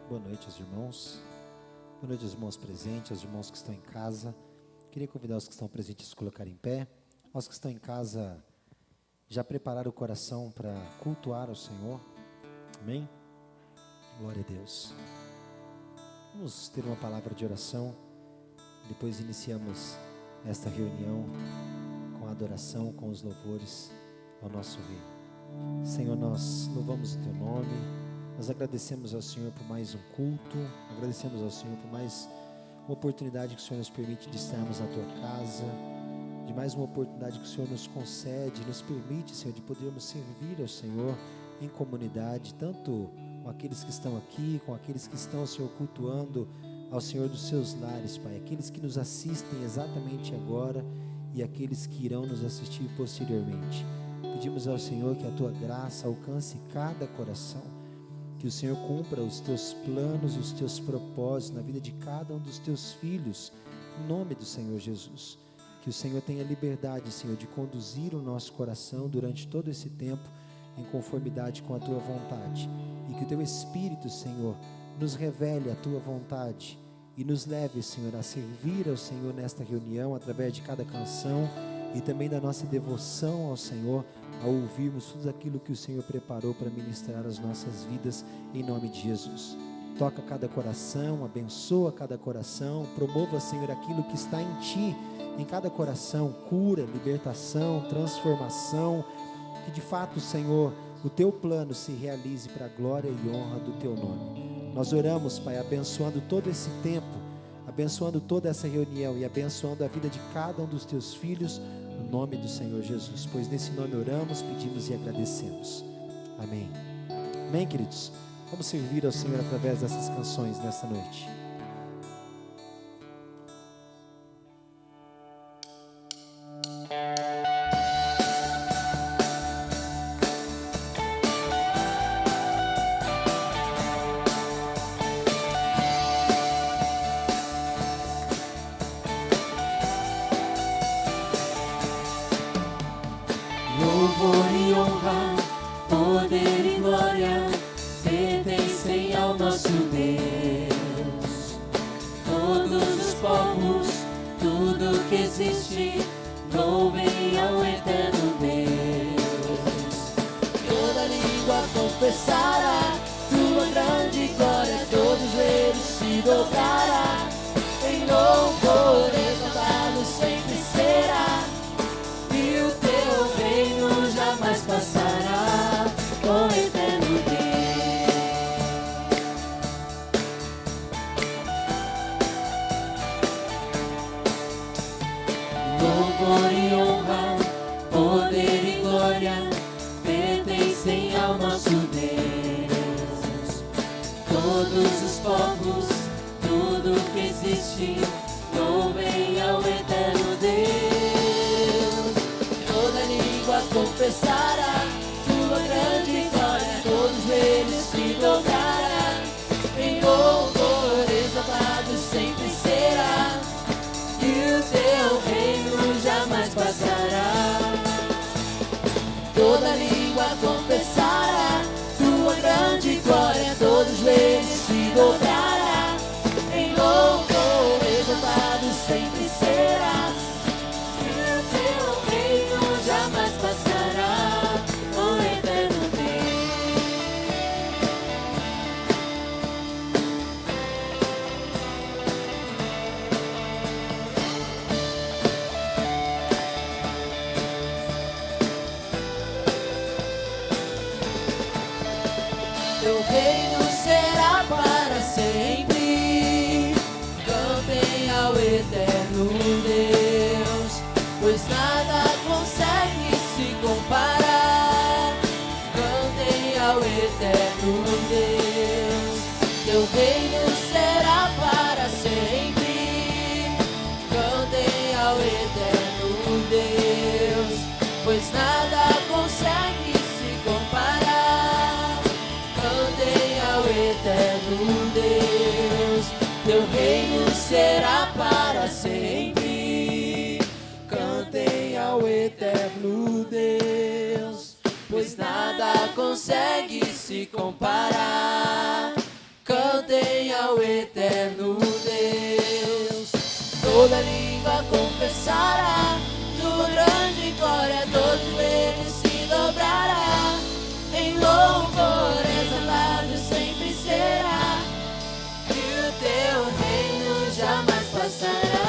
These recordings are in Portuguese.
Boa noite aos irmãos. Boa noite aos irmãos presentes, aos irmãos que estão em casa. Queria convidar os que estão presentes a se colocarem em pé. Aos que estão em casa, já prepararam o coração para cultuar ao Senhor. Amém? Glória a Deus. Vamos ter uma palavra de oração. Depois iniciamos esta reunião com a adoração, com os louvores ao nosso Rei. Senhor, nós louvamos o Teu nome. Nós agradecemos ao Senhor por mais um culto, agradecemos ao Senhor por mais uma oportunidade que o Senhor nos permite de estarmos na Tua casa, de mais uma oportunidade que o Senhor nos concede, nos permite, Senhor, de podermos servir ao Senhor em comunidade, tanto com aqueles que estão aqui, com aqueles que estão, Senhor, cultuando ao Senhor dos seus lares, Pai, aqueles que nos assistem exatamente agora e aqueles que irão nos assistir posteriormente. Pedimos ao Senhor que a Tua graça alcance cada coração, que o Senhor cumpra os Teus planos e os Teus propósitos na vida de cada um dos Teus filhos, em nome do Senhor Jesus. Que o Senhor tenha liberdade, Senhor, de conduzir o nosso coração durante todo esse tempo em conformidade com a Tua vontade. E que o Teu Espírito, Senhor, nos revele a Tua vontade e nos leve, Senhor, a servir ao Senhor nesta reunião, através de cada canção e também da nossa devoção ao Senhor, ao ouvirmos tudo aquilo que o Senhor preparou para ministrar as nossas vidas, em nome de Jesus. Toca cada coração, abençoa cada coração, promova, Senhor, aquilo que está em Ti, em cada coração, cura, libertação, transformação, que de fato, Senhor, o Teu plano se realize para a glória e honra do Teu nome. Nós oramos, Pai, abençoando todo esse tempo, abençoando toda essa reunião e abençoando a vida de cada um dos Teus filhos, no nome do Senhor Jesus, pois nesse nome oramos, pedimos e agradecemos. Amém. Amém, queridos? Vamos servir ao Senhor através dessas canções nesta noite. Louvor e honra, poder e glória pertencem ao nosso Deus. Todos os povos, tudo que existe, louvem ao eterno Deus. Toda língua confessará tua grande glória, todos eles se dobrará. Em louvor exaltado sempre será, e o teu reino jamais passará, com eterno Deus. Louvor e honra, poder e glória pertencem ao nosso Deus. Todos os povos, tudo que existe, louvem ao eterno Deus. Toda língua confessará tua grande glória, todos eles se dobrará. Em louvor exaltado sempre será, e o teu reino jamais passará. Toda língua confessará tua grande glória, todos eles se dobrará. Em louvor exaltado sempre será, e o teu reino jamais passará, com eterno Deus. Teu reino será para sempre, cantem ao eterno Deus, pois nada consegue se comparar. Cantem ao eterno Deus, teu reino será para sempre. Cantem ao eterno Deus, pois nada consegue se comparar. Cantem ao eterno Deus, teu reino será para sempre. Cantem ao eterno Deus, pois nada consegue se comparar. Cantem ao eterno Deus. Toda língua confessará tua grande glória, todo joelho se dobrará. Em louvor exaltado sempre será, que o teu reino jamais passará.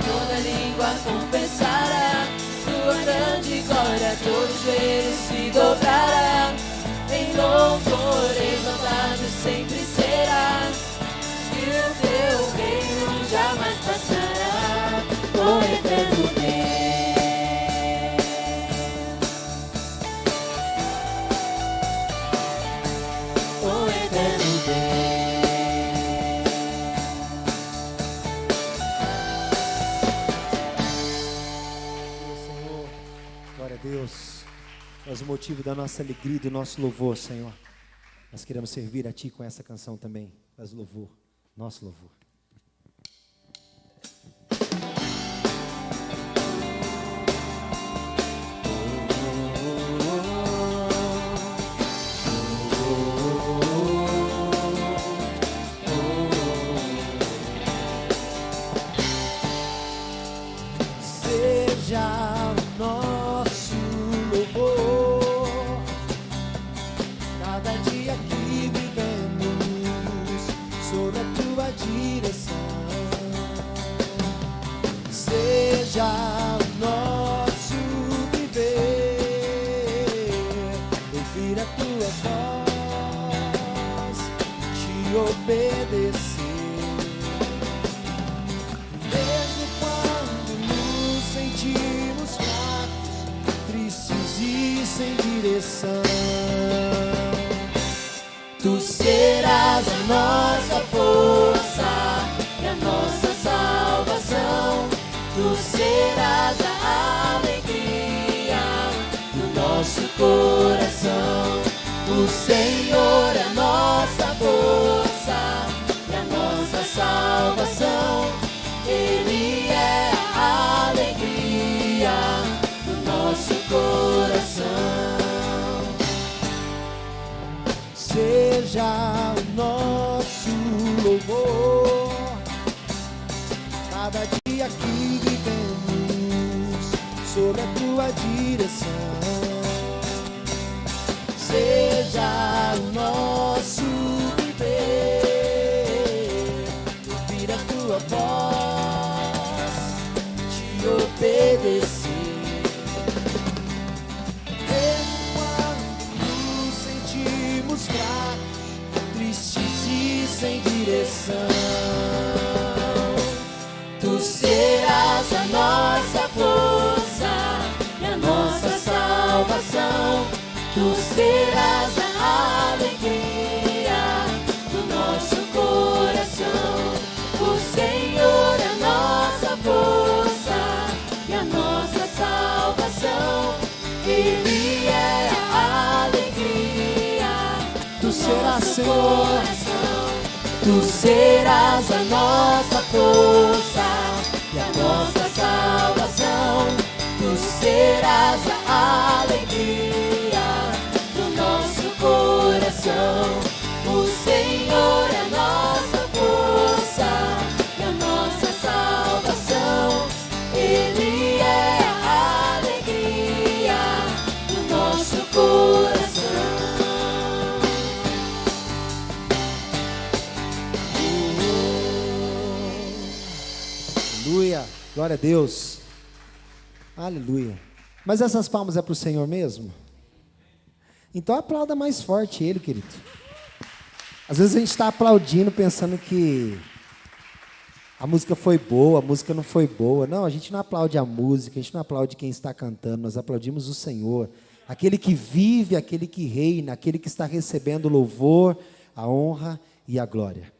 Toda língua confessará tua grande glória, todo joelho se dobrará. Em louvor exaltado sempre será, que o teu reino jamais passará. O eterno Deus, o eterno Deus. Senhor, glória a Deus. És o motivo da nossa alegria e do nosso louvor, Senhor. Nós queremos servir a Ti com essa canção também. Faz louvor, nosso louvor. Seja o nosso louvor, cada dia que vivemos sob a tua direção. Seja o nosso viver, ouvir a tua voz, te obedecer. Mesmo quando nos sentimos fracos, tristes e sem direção, tu serás a nossa força e a nossa salvação. Tu serás a alegria do nosso coração. O Senhor é a nossa força e a nossa salvação. Ele é a alegria do nosso coração. Seja o nosso louvor, cada dia que vivemos sob a tua direção. Seja o nosso viver, ouvir a tua voz, te obedecer. Mesmo quando nos sentimos fracos, tristes e sem direção, tu serás a nossa força e a nossa salvação. Tu serás a alegria do nosso coração. O Senhor é a nossa força e a nossa salvação. Ele é a alegria do nosso coração. Tu serás a nossa força e a nossa salvação. Tu serás a alegria do nosso coração. O Senhor é a nossa força e a nossa salvação. Ele é a alegria do nosso coração. Aleluia, glória a Deus. Aleluia. Mas essas palmas é para o Senhor mesmo? Então aplauda mais forte Ele, querido. Às vezes a gente está aplaudindo pensando que a música foi boa, a música não foi boa. Não, a gente não aplaude a música, a gente não aplaude quem está cantando, nós aplaudimos o Senhor. Aquele que vive, aquele que reina, aquele que está recebendo o louvor, a honra e a glória.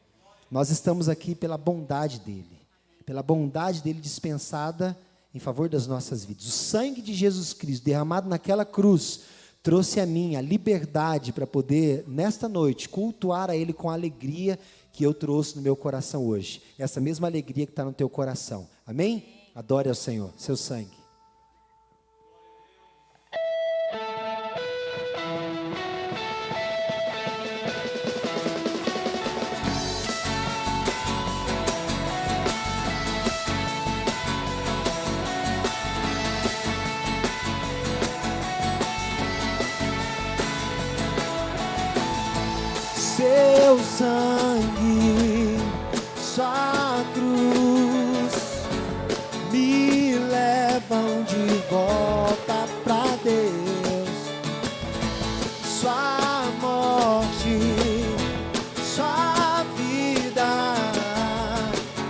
Nós estamos aqui pela bondade dEle dispensada em favor das nossas vidas. O sangue de Jesus Cristo derramado naquela cruz trouxe a mim a liberdade para poder, nesta noite, cultuar a Ele com a alegria que eu trouxe no meu coração hoje. Essa mesma alegria que está no teu coração. Amém? Adore ao Senhor, seu sangue. Seu sangue, sua cruz me levam de volta pra Deus. Sua morte, sua vida,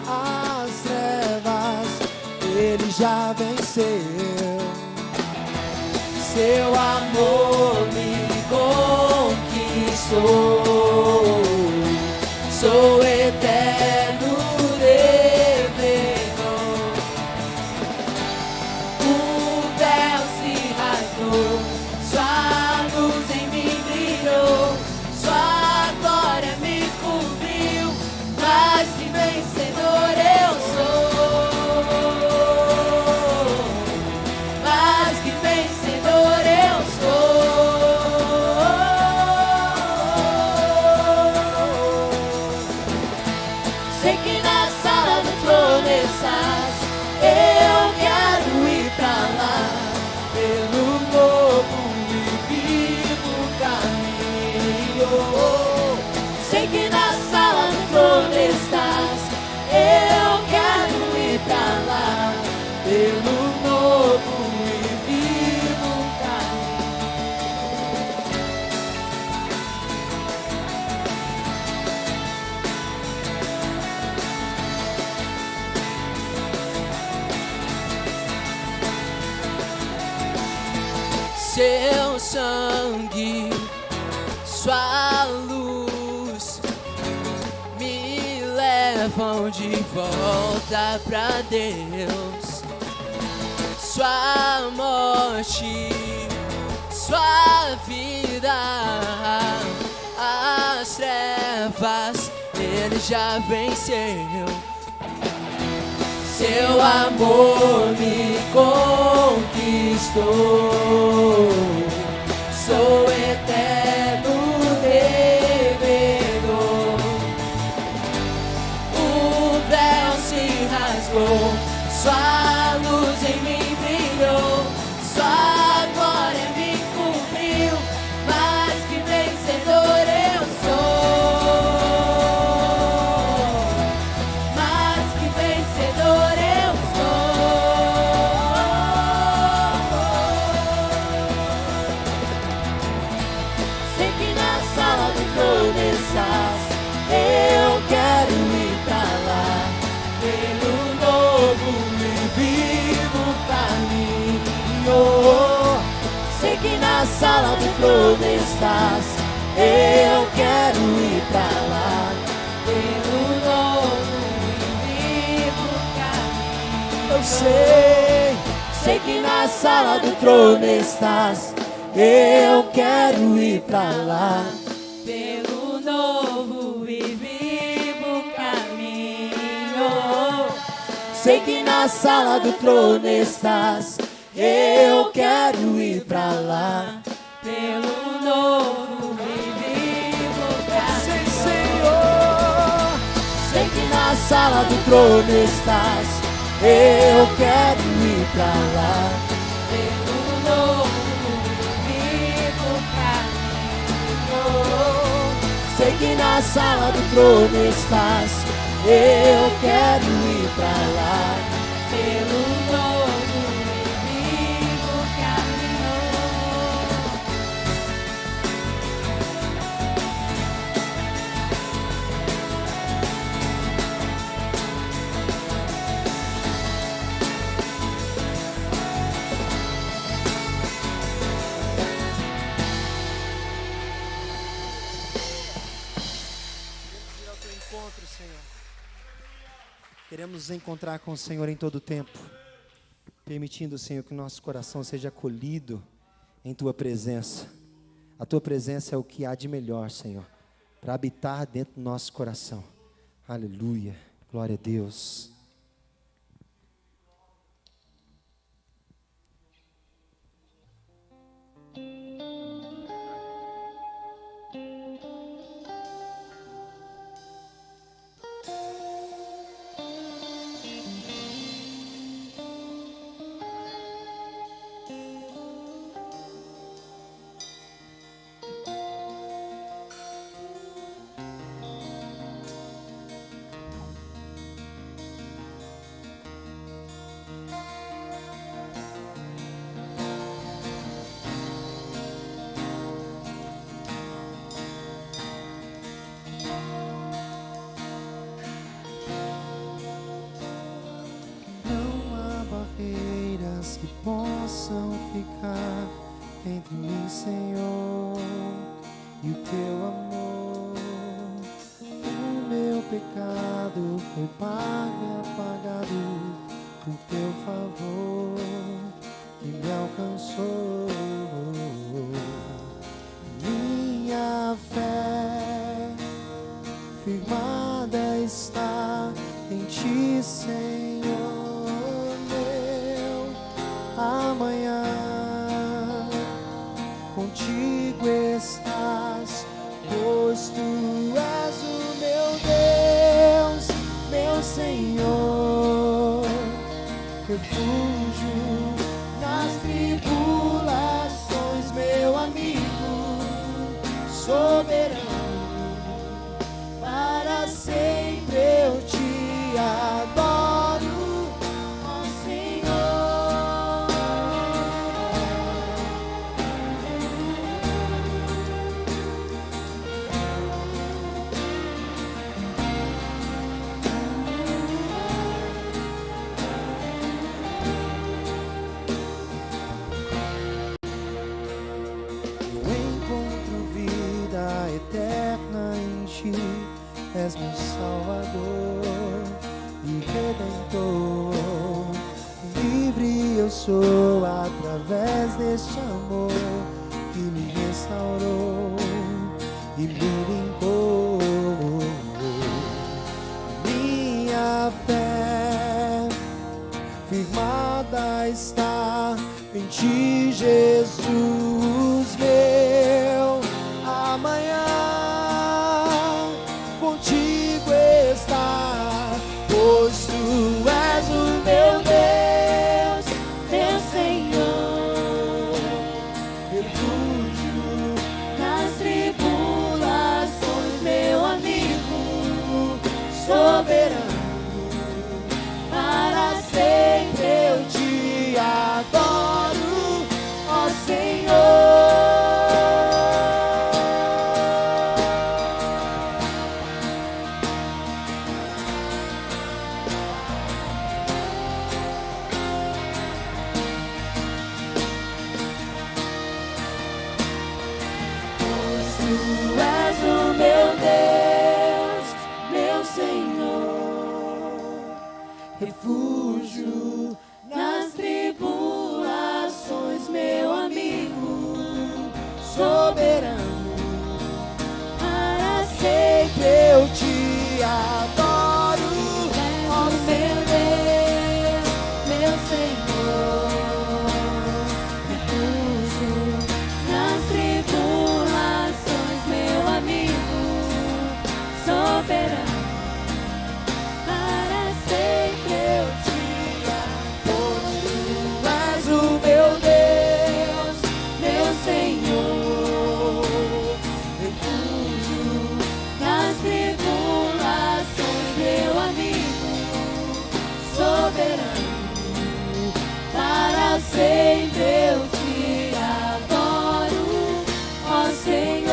as trevas Ele já venceu. Seu amor me conquistou. Sou eterno devedor. O véu se rasgou, sua luz em mim brilhou, sua glória me cobriu, mais que vencedor eu sou. Mais que vencedor eu sou. Sei que na sala do trono estás, eu quero ir pra lá, pelo novo e vivo caminho. Sei que na sala do trono estás, eu quero ir pra lá, pelo novo e vivo seu sangue, sua luz me levam de volta pra Deus. Sua morte, sua vida, as trevas Ele já venceu. Seu amor me conquistou. Sou eterno devedor. O véu se rasgou, sua luz em mim brilhou, sua glória me cobriu, mais que vencedor eu sou. Mais que vencedor eu sou. Sei que na sala do trono estás, eu quero ir pra lá, pelo novo e vivo caminho. Sei que na sala do trono estás, eu quero ir pra lá, pelo novo e vivo caminho. Eu sei que na sala do trono estás, eu quero ir pra lá, pelo novo e vivo caminho. Sei que na sala do trono estás, eu quero ir pra lá, pelo novo e vivo caminho. Senhor, sei que na sala do trono estás, eu quero ir pra lá, pelo novo e vivo caminho. Sei que na sala do trono estás, eu quero ir pra lá, pelo novo e vivo caminho. Queremos ir ao teu encontro, Senhor. Queremos nos encontrar com o Senhor em todo o tempo, permitindo, Senhor, que o nosso coração seja acolhido em Tua presença. A Tua presença é o que há de melhor, Senhor, para habitar dentro do nosso coração. Aleluia, glória a Deus. ficar entre mim, Senhor, e o teu amor. O meu pecado foi pago e apagado por teu favor que me alcançou. Minha fé firmada está em ti, Senhor. Meu amanhã contigo estás, pois tu és o meu Deus, meu Senhor, refúgio nas tribulações, meu amigo soberano. Para sempre eu te adoro, ó Senhor. Eu encontro vida eterna em ti. És meu Salvador e Redentor. Livre eu sou através deste amor que me restaurou e me limpou. Minha fé firmada está em ti, Jesus, meu amanhã contigo está, pois tu és o meu Deus, meu Senhor, refúgio nas tribulações, meu amigo soberano. Para sempre eu te adoro, ó Senhor. Tu és o meu Deus, meu Senhor, refúgio nas tribulações, meu amigo soberano. Para sempre eu te adoro, ó meu Deus, meu Senhor, refúgio nas tribulações, meu amigo soberano. Para sempre eu te adoro. Tu és o meu Deus, meu Senhor, refúgio nas tribulações, meu amigo soberano. Para sempre eu te adoro, ó Senhor.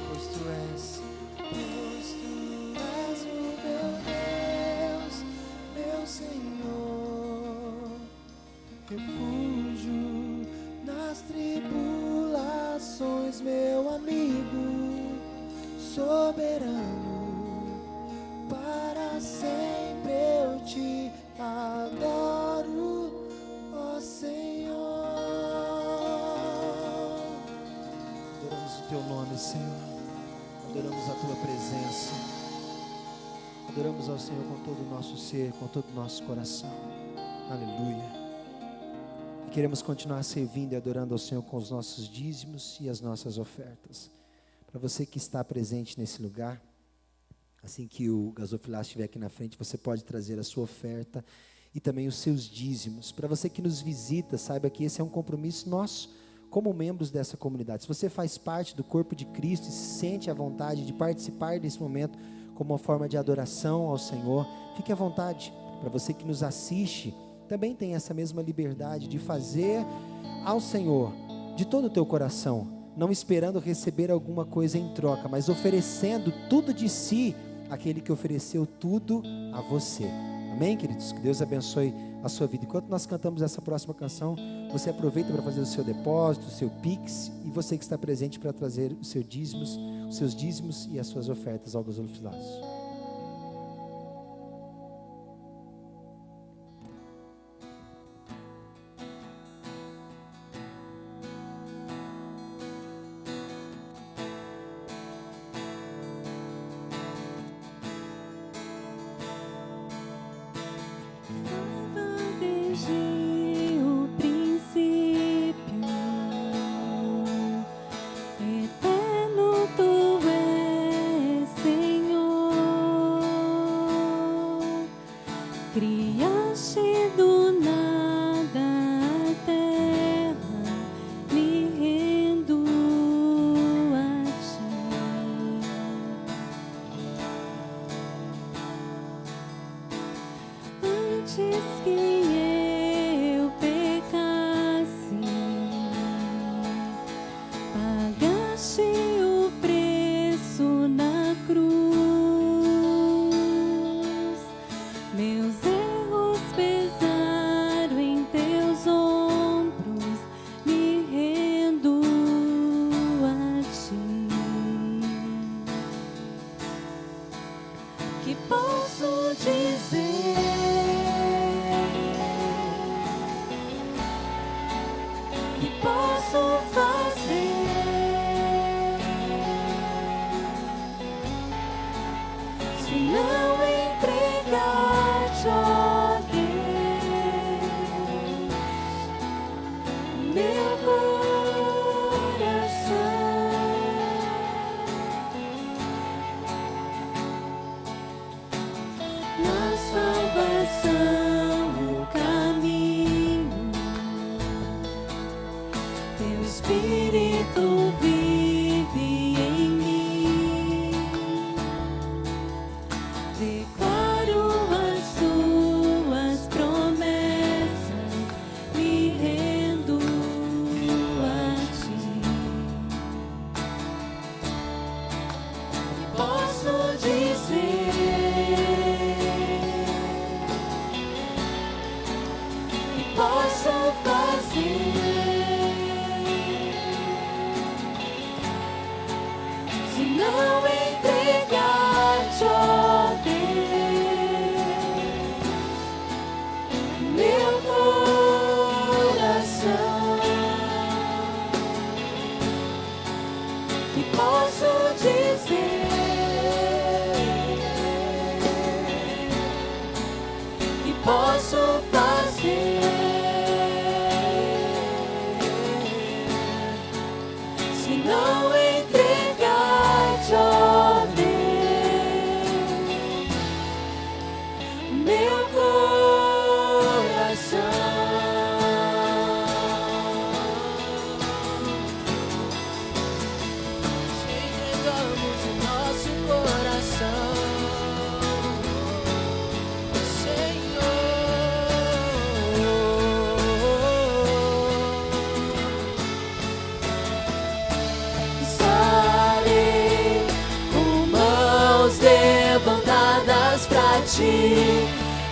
Pois tu és o meu Deus, meu Senhor, refúgio nas tribulações, meu amigo soberano. Para sempre eu te adoro, ó Senhor. Adoramos o teu nome, Senhor. Adoramos a tua presença. Adoramos ao Senhor com todo o nosso ser, com todo o nosso coração. Aleluia. E queremos continuar servindo e adorando ao Senhor com os nossos dízimos e as nossas ofertas. Para você que está presente nesse lugar, assim que o gasofilar estiver aqui na frente, você pode trazer a sua oferta e também os seus dízimos. Para você que nos visita, saiba que esse é um compromisso nosso como membros dessa comunidade. Se você faz parte do corpo de Cristo e se sente à vontade de participar desse momento como uma forma de adoração ao Senhor, fique à vontade. Para você que nos assiste, também tem essa mesma liberdade de fazer ao Senhor de todo o teu coração, não esperando receber alguma coisa em troca, mas oferecendo tudo de si àquele que ofereceu tudo a você. Amém, queridos? Que Deus abençoe a sua vida. Enquanto nós cantamos essa próxima canção, você aproveita para fazer o seu depósito, o seu Pix, e você que está presente para trazer os seus dízimos e as suas ofertas ao gasofilaço.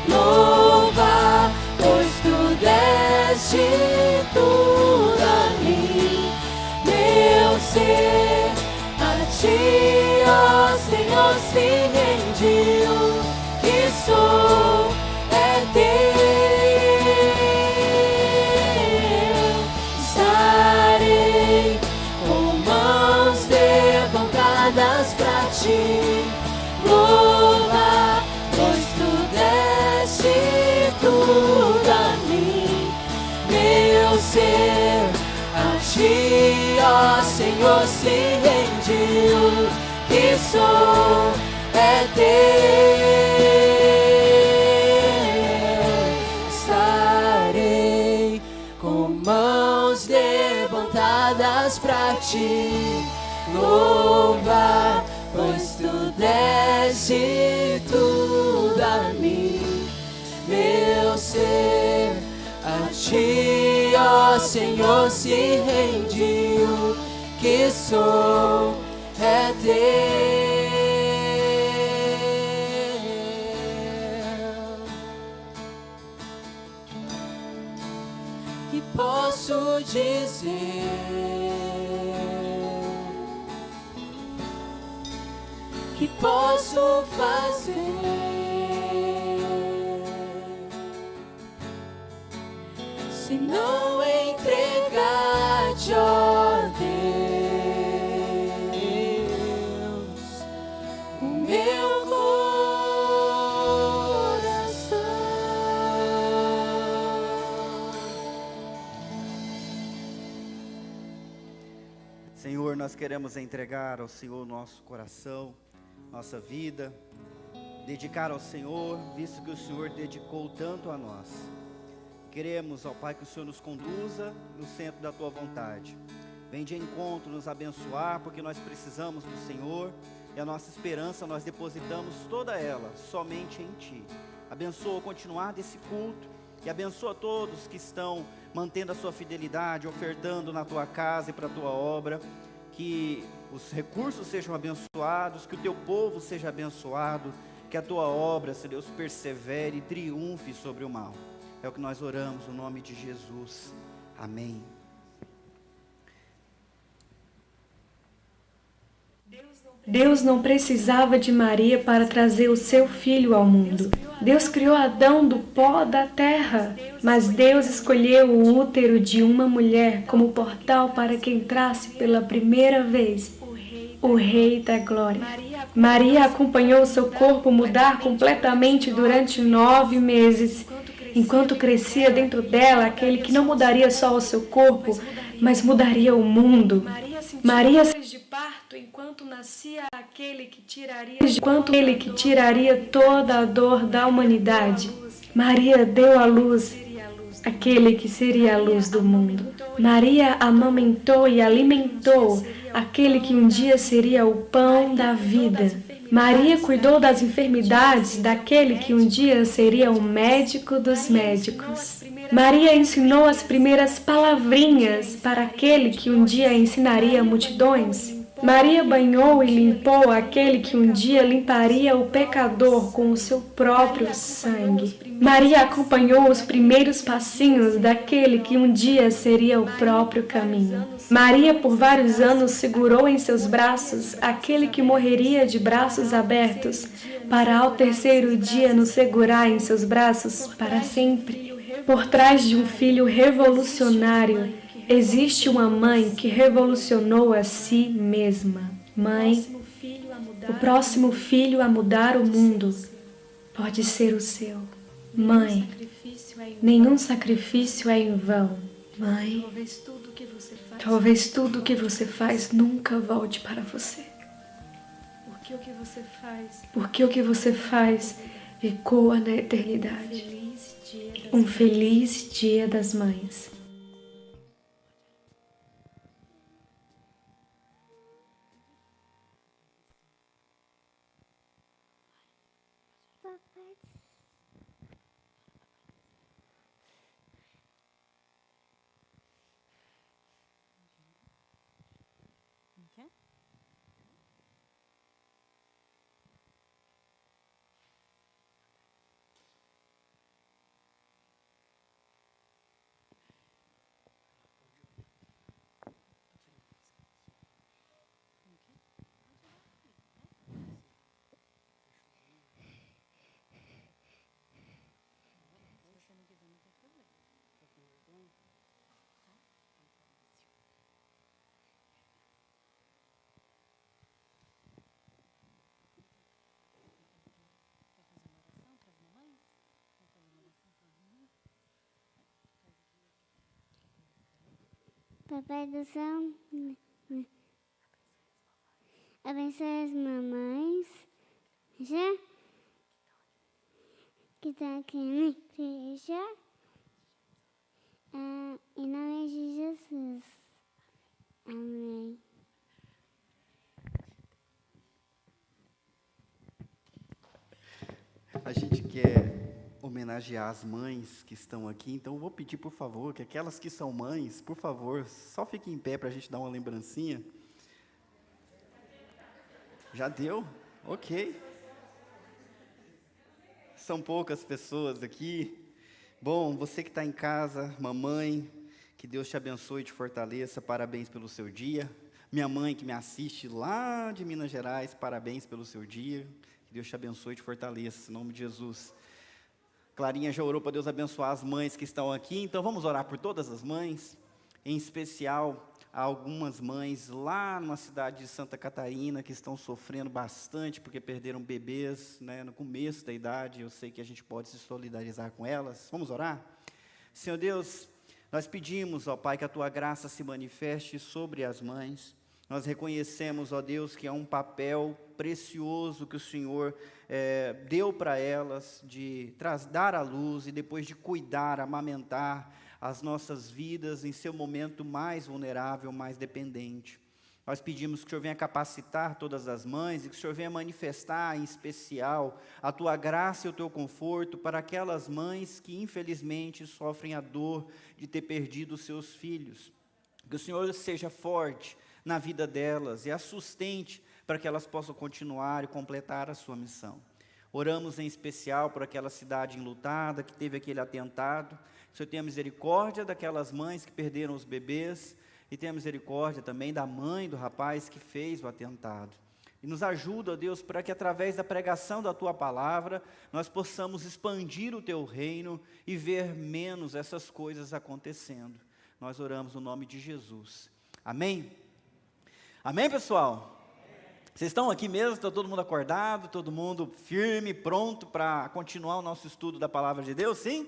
Louva, pois tu deste tudo a mim, meu ser a ti, ó Senhor, se rendiu, que sou é teu. Estarei com mãos levantadas pra ti, louva, pois tu deste tudo a mim, meu ser a ti, ó Senhor, se rendiu, que sou é teu. Estarei com mãos levantadas pancadas pra te louvar, pois tu deste tudo a mim, meu ser. A ti, ó Senhor, se rende o que sou, é teu. Que posso dizer? Que posso fazer? Se não entregar-te, ó Deus, o meu coração. Senhor, nós queremos entregar ao Senhor nosso coração, nossa vida, dedicar ao Senhor, visto que o Senhor dedicou tanto a nós. Queremos, ó Pai, que o Senhor nos conduza no centro da Tua vontade. Vem de encontro nos abençoar, porque nós precisamos do Senhor, e a nossa esperança nós depositamos toda ela somente em Ti. Abençoa o continuar desse culto, e abençoa todos que estão mantendo a sua fidelidade, ofertando na Tua casa e para a Tua obra. Que os recursos sejam abençoados, que o Teu povo seja abençoado, que a Tua obra, Senhor Deus, persevere e triunfe sobre o mal. É o que nós oramos no nome de Jesus. Amém. Deus não precisava de Maria para trazer o seu filho ao mundo. Deus criou Adão do pó da terra, mas Deus escolheu o útero de uma mulher como portal para que entrasse pela primeira vez o Rei da Glória. Maria acompanhou seu corpo mudar completamente durante 9 meses, enquanto crescia dentro dela aquele que não mudaria só o seu corpo, mas mudaria o mundo. Maria sentiu de parto enquanto nascia aquele que tiraria toda a dor da humanidade. Maria deu à luz aquele que seria a luz do mundo. Maria amamentou e alimentou aquele que um dia seria o pão da vida. Maria cuidou das enfermidades daquele que um dia seria o médico dos médicos. Maria ensinou as primeiras palavrinhas para aquele que um dia ensinaria multidões. Maria banhou e limpou aquele que um dia limparia o pecador com o seu próprio sangue. Maria acompanhou os primeiros passinhos daquele que um dia seria o próprio caminho. Maria, por vários anos, segurou em seus braços aquele que morreria de braços abertos, para ao terceiro dia nos segurar em seus braços para sempre. Por trás de um filho revolucionário, existe uma mãe que revolucionou a si mesma. Mãe, o próximo filho a mudar o mundo pode ser o seu. Mãe, nenhum sacrifício é em vão. Mãe, talvez tudo o que você faz nunca volte para você. Porque o que você faz ecoa na eternidade. Um feliz Dia das Mães. Papai do céu, abençoe as mamães, já que estão aqui na igreja, em nome de Jesus. Amém. A gente quer homenagear as mães que estão aqui, então eu vou pedir, por favor, que aquelas que são mães, por favor, só fiquem em pé para a gente dar uma lembrancinha. Já deu? Ok. São poucas pessoas aqui. Bom, você que está em casa, mamãe, que Deus te abençoe e te fortaleça, parabéns pelo seu dia. Minha mãe que me assiste lá de Minas Gerais, parabéns pelo seu dia. Que Deus te abençoe e te fortaleça, em nome de Jesus. Clarinha já orou para Deus abençoar as mães que estão aqui, então vamos orar por todas as mães, em especial há algumas mães lá numa cidade de Santa Catarina que estão sofrendo bastante porque perderam bebês, né, no começo da idade. Eu sei que a gente pode se solidarizar com elas. Vamos orar? Senhor Deus, nós pedimos, ó Pai, que a Tua graça se manifeste sobre as mães. Nós reconhecemos, ó Deus, que é um papel precioso que o Senhor deu para elas, de dar à luz e depois de cuidar, amamentar as nossas vidas em seu momento mais vulnerável, mais dependente. Nós pedimos que o Senhor venha capacitar todas as mães e que o Senhor venha manifestar em especial a Tua graça e o Teu conforto para aquelas mães que infelizmente sofrem a dor de ter perdido os seus filhos. Que o Senhor seja forte na vida delas e as sustente para que elas possam continuar e completar a sua missão. Oramos em especial por aquela cidade enlutada que teve aquele atentado. Que o Senhor tenha misericórdia daquelas mães que perderam os bebês e tenha misericórdia também da mãe do rapaz que fez o atentado. E nos ajuda, ó Deus, para que através da pregação da Tua palavra, nós possamos expandir o Teu reino e ver menos essas coisas acontecendo. Nós oramos no nome de Jesus. Amém? Amém, pessoal? Vocês estão aqui mesmo? Está todo mundo acordado? Todo mundo firme, pronto para continuar o nosso estudo da palavra de Deus? Sim?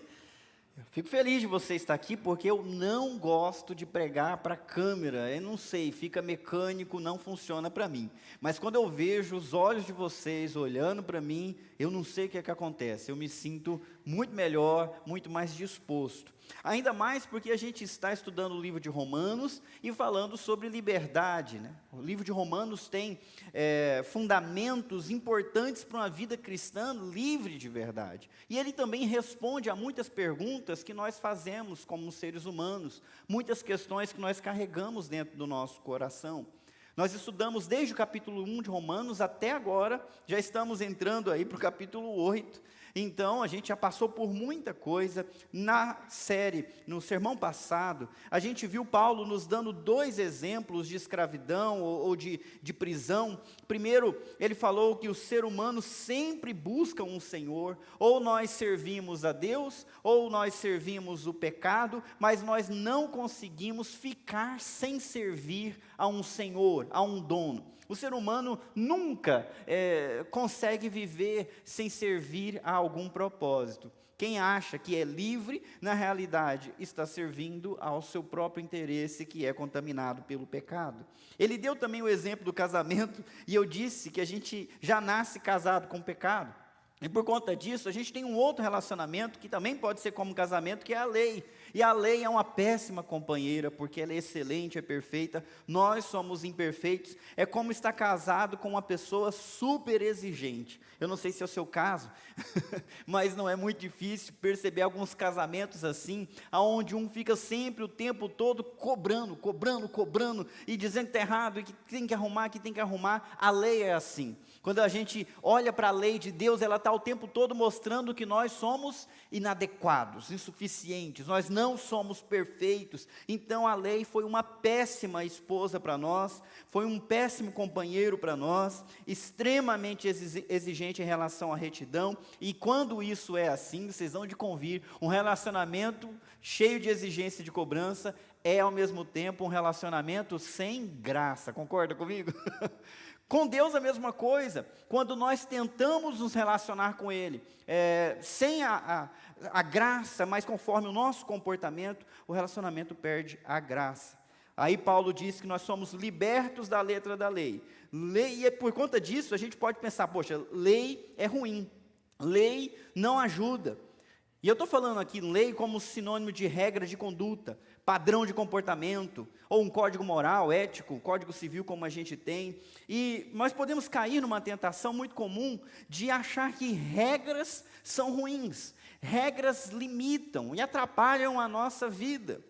Eu fico feliz de você estar aqui, porque eu não gosto de pregar para a câmera. Eu não sei, fica mecânico, não funciona para mim. Mas quando eu vejo os olhos de vocês olhando para mim, eu não sei o que é que acontece. Eu me sinto muito melhor, muito mais disposto. Ainda mais porque a gente está estudando o livro de Romanos e falando sobre liberdade, né? O livro de Romanos tem fundamentos importantes para uma vida cristã livre de verdade. E ele também responde a muitas perguntas que nós fazemos como seres humanos, muitas questões que nós carregamos dentro do nosso coração. Nós estudamos desde o capítulo 1 de Romanos até agora, já estamos entrando aí para o capítulo 8. Então, a gente já passou por muita coisa. Na série, no sermão passado, a gente viu Paulo nos dando 2 exemplos de escravidão ou de prisão. Primeiro, ele falou que o ser humano sempre busca um Senhor. Ou nós servimos a Deus, ou nós servimos o pecado, mas nós não conseguimos ficar sem servir a um Senhor, a um dono. O ser humano nunca consegue viver sem servir a algum propósito. Quem acha que é livre, na realidade, está servindo ao seu próprio interesse, que é contaminado pelo pecado. Ele deu também o exemplo do casamento, e eu disse que a gente já nasce casado com o pecado. E por conta disso, a gente tem um outro relacionamento, que também pode ser como casamento, que é a lei. E a lei é uma péssima companheira, porque ela é excelente, é perfeita. Nós somos imperfeitos. É como estar casado com uma pessoa super exigente. Eu não sei se é o seu caso, mas não é muito difícil perceber alguns casamentos assim, onde um fica sempre o tempo todo cobrando, e dizendo que está errado, e que tem que arrumar. A lei é assim. Quando a gente olha para a lei de Deus, ela está o tempo todo mostrando que nós somos inadequados, insuficientes, nós não somos perfeitos. Então a lei foi uma péssima esposa para nós, foi um péssimo companheiro para nós, extremamente exigente em relação à retidão. E quando isso é assim, vocês vão de convir, um relacionamento cheio de exigência e de cobrança é ao mesmo tempo um relacionamento sem graça. Concorda comigo? Com Deus a mesma coisa. Quando nós tentamos nos relacionar com Ele, sem a graça, mas conforme o nosso comportamento, o relacionamento perde a graça. Aí Paulo diz que nós somos libertos da letra da lei. E por conta disso, a gente pode pensar, poxa, lei é ruim, lei não ajuda. E eu estou falando aqui lei como sinônimo de regra de conduta, padrão de comportamento, ou um código moral, ético, código civil como a gente tem. E nós podemos cair numa tentação muito comum de achar que regras são ruins. Regras limitam e atrapalham a nossa vida.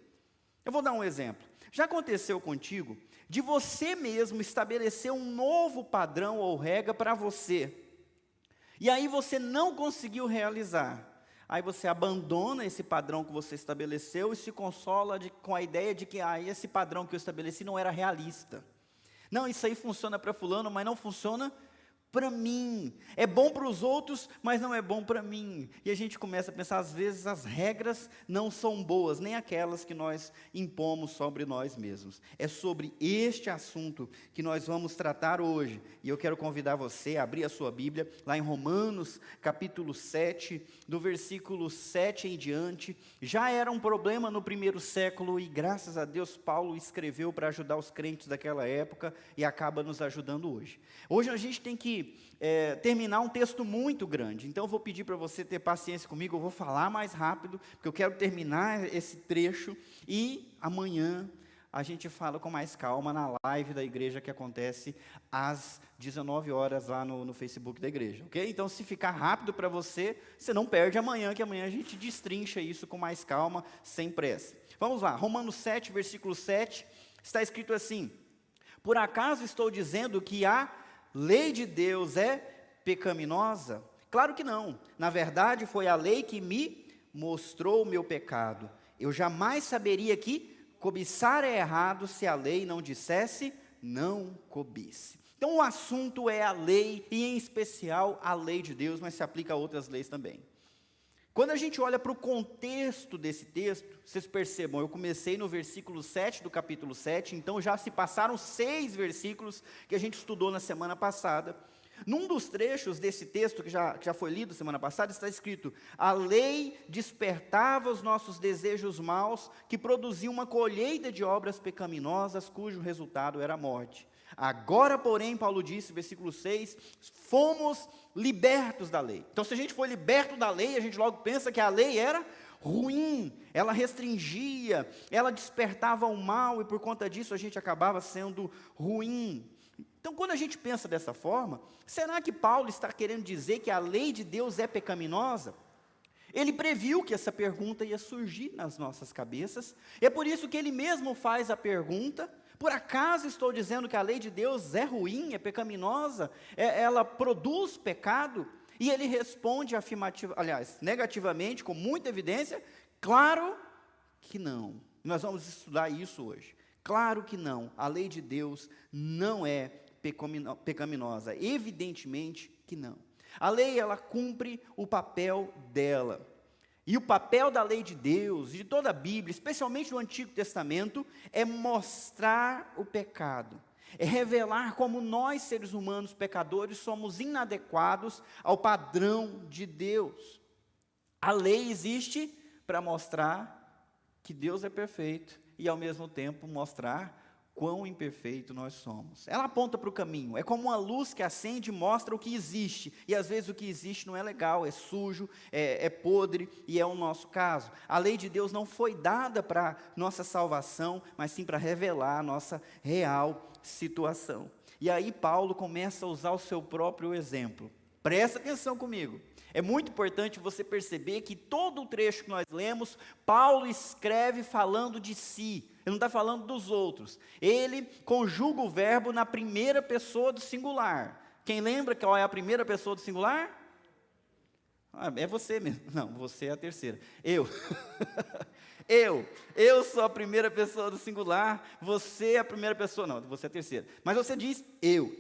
Eu vou dar um exemplo. Já aconteceu contigo de você mesmo estabelecer um novo padrão ou regra para você, e aí você não conseguiu realizar? Aí você abandona esse padrão que você estabeleceu e se consola com a ideia de que esse padrão que eu estabeleci não era realista. Não, isso aí funciona para fulano, mas não funciona para mim. É bom para os outros, mas não é bom para mim. E a gente começa a pensar, às vezes as regras não são boas, nem aquelas que nós impomos sobre nós mesmos. É sobre este assunto que nós vamos tratar hoje. E eu quero convidar você a abrir a sua Bíblia, lá em Romanos, capítulo 7, do versículo 7 em diante. Já era um problema no primeiro século e graças a Deus Paulo escreveu para ajudar os crentes daquela época e acaba nos ajudando hoje. Hoje a gente tem que terminar um texto muito grande, então eu vou pedir para você ter paciência comigo, eu vou falar mais rápido, porque eu quero terminar esse trecho, e amanhã a gente fala com mais calma na live da igreja que acontece às 19 horas lá no Facebook da igreja, ok? Então se ficar rápido para você, você não perde amanhã, que amanhã a gente destrincha isso com mais calma, sem pressa. Vamos lá, Romanos 7, versículo 7, está escrito assim: por acaso estou dizendo que a lei de Deus é pecaminosa? Claro que não. Na verdade, foi a lei que me mostrou o meu pecado. Eu jamais saberia que cobiçar é errado se a lei não dissesse não cobice. Então o assunto é a lei, e em especial a lei de Deus, mas se aplica a outras leis também. Quando a gente olha para o contexto desse texto, vocês percebam, eu comecei no versículo 7 do capítulo 7, então já se passaram 6 versículos que a gente estudou na semana passada. Num dos trechos desse texto que já foi lido semana passada, está escrito: a lei despertava os nossos desejos maus, que produziam uma colheita de obras pecaminosas, cujo resultado era a morte. Agora, porém, Paulo disse, versículo 6, fomos libertos da lei. Então, se a gente foi liberto da lei, a gente logo pensa que a lei era ruim, ela restringia, ela despertava o mal, e por conta disso a gente acabava sendo ruim. Então, quando a gente pensa dessa forma, será que Paulo está querendo dizer que a lei de Deus é pecaminosa? Ele previu que essa pergunta ia surgir nas nossas cabeças, e é por isso que ele mesmo faz a pergunta: por acaso estou dizendo que a lei de Deus é ruim, é pecaminosa, ela produz pecado? E ele responde negativamente, com muita evidência: claro que não. Nós vamos estudar isso hoje. Claro que não, a lei de Deus não é pecaminosa, evidentemente que não. A lei, ela cumpre o papel dela. E o papel da lei de Deus, de toda a Bíblia, especialmente no Antigo Testamento, é mostrar o pecado. É revelar como nós, seres humanos pecadores, somos inadequados ao padrão de Deus. A lei existe para mostrar que Deus é perfeito e, ao mesmo tempo, mostrar quão imperfeito nós somos. Ela aponta para o caminho, é como uma luz que acende e mostra o que existe, e às vezes o que existe não é legal, é sujo, é podre, e é o nosso caso. A lei de Deus não foi dada para nossa salvação, mas sim para revelar a nossa real situação. E aí Paulo começa a usar o seu próprio exemplo. Presta atenção comigo. É muito importante você perceber que todo o trecho que nós lemos, Paulo escreve falando de si. Ele não está falando dos outros. Ele conjuga o verbo na primeira pessoa do singular. Quem lembra qual é a primeira pessoa do singular? É você mesmo. Não, você é a terceira. Eu. Eu sou a primeira pessoa do singular. Você é a primeira pessoa. Não, você é a terceira. Mas você diz eu.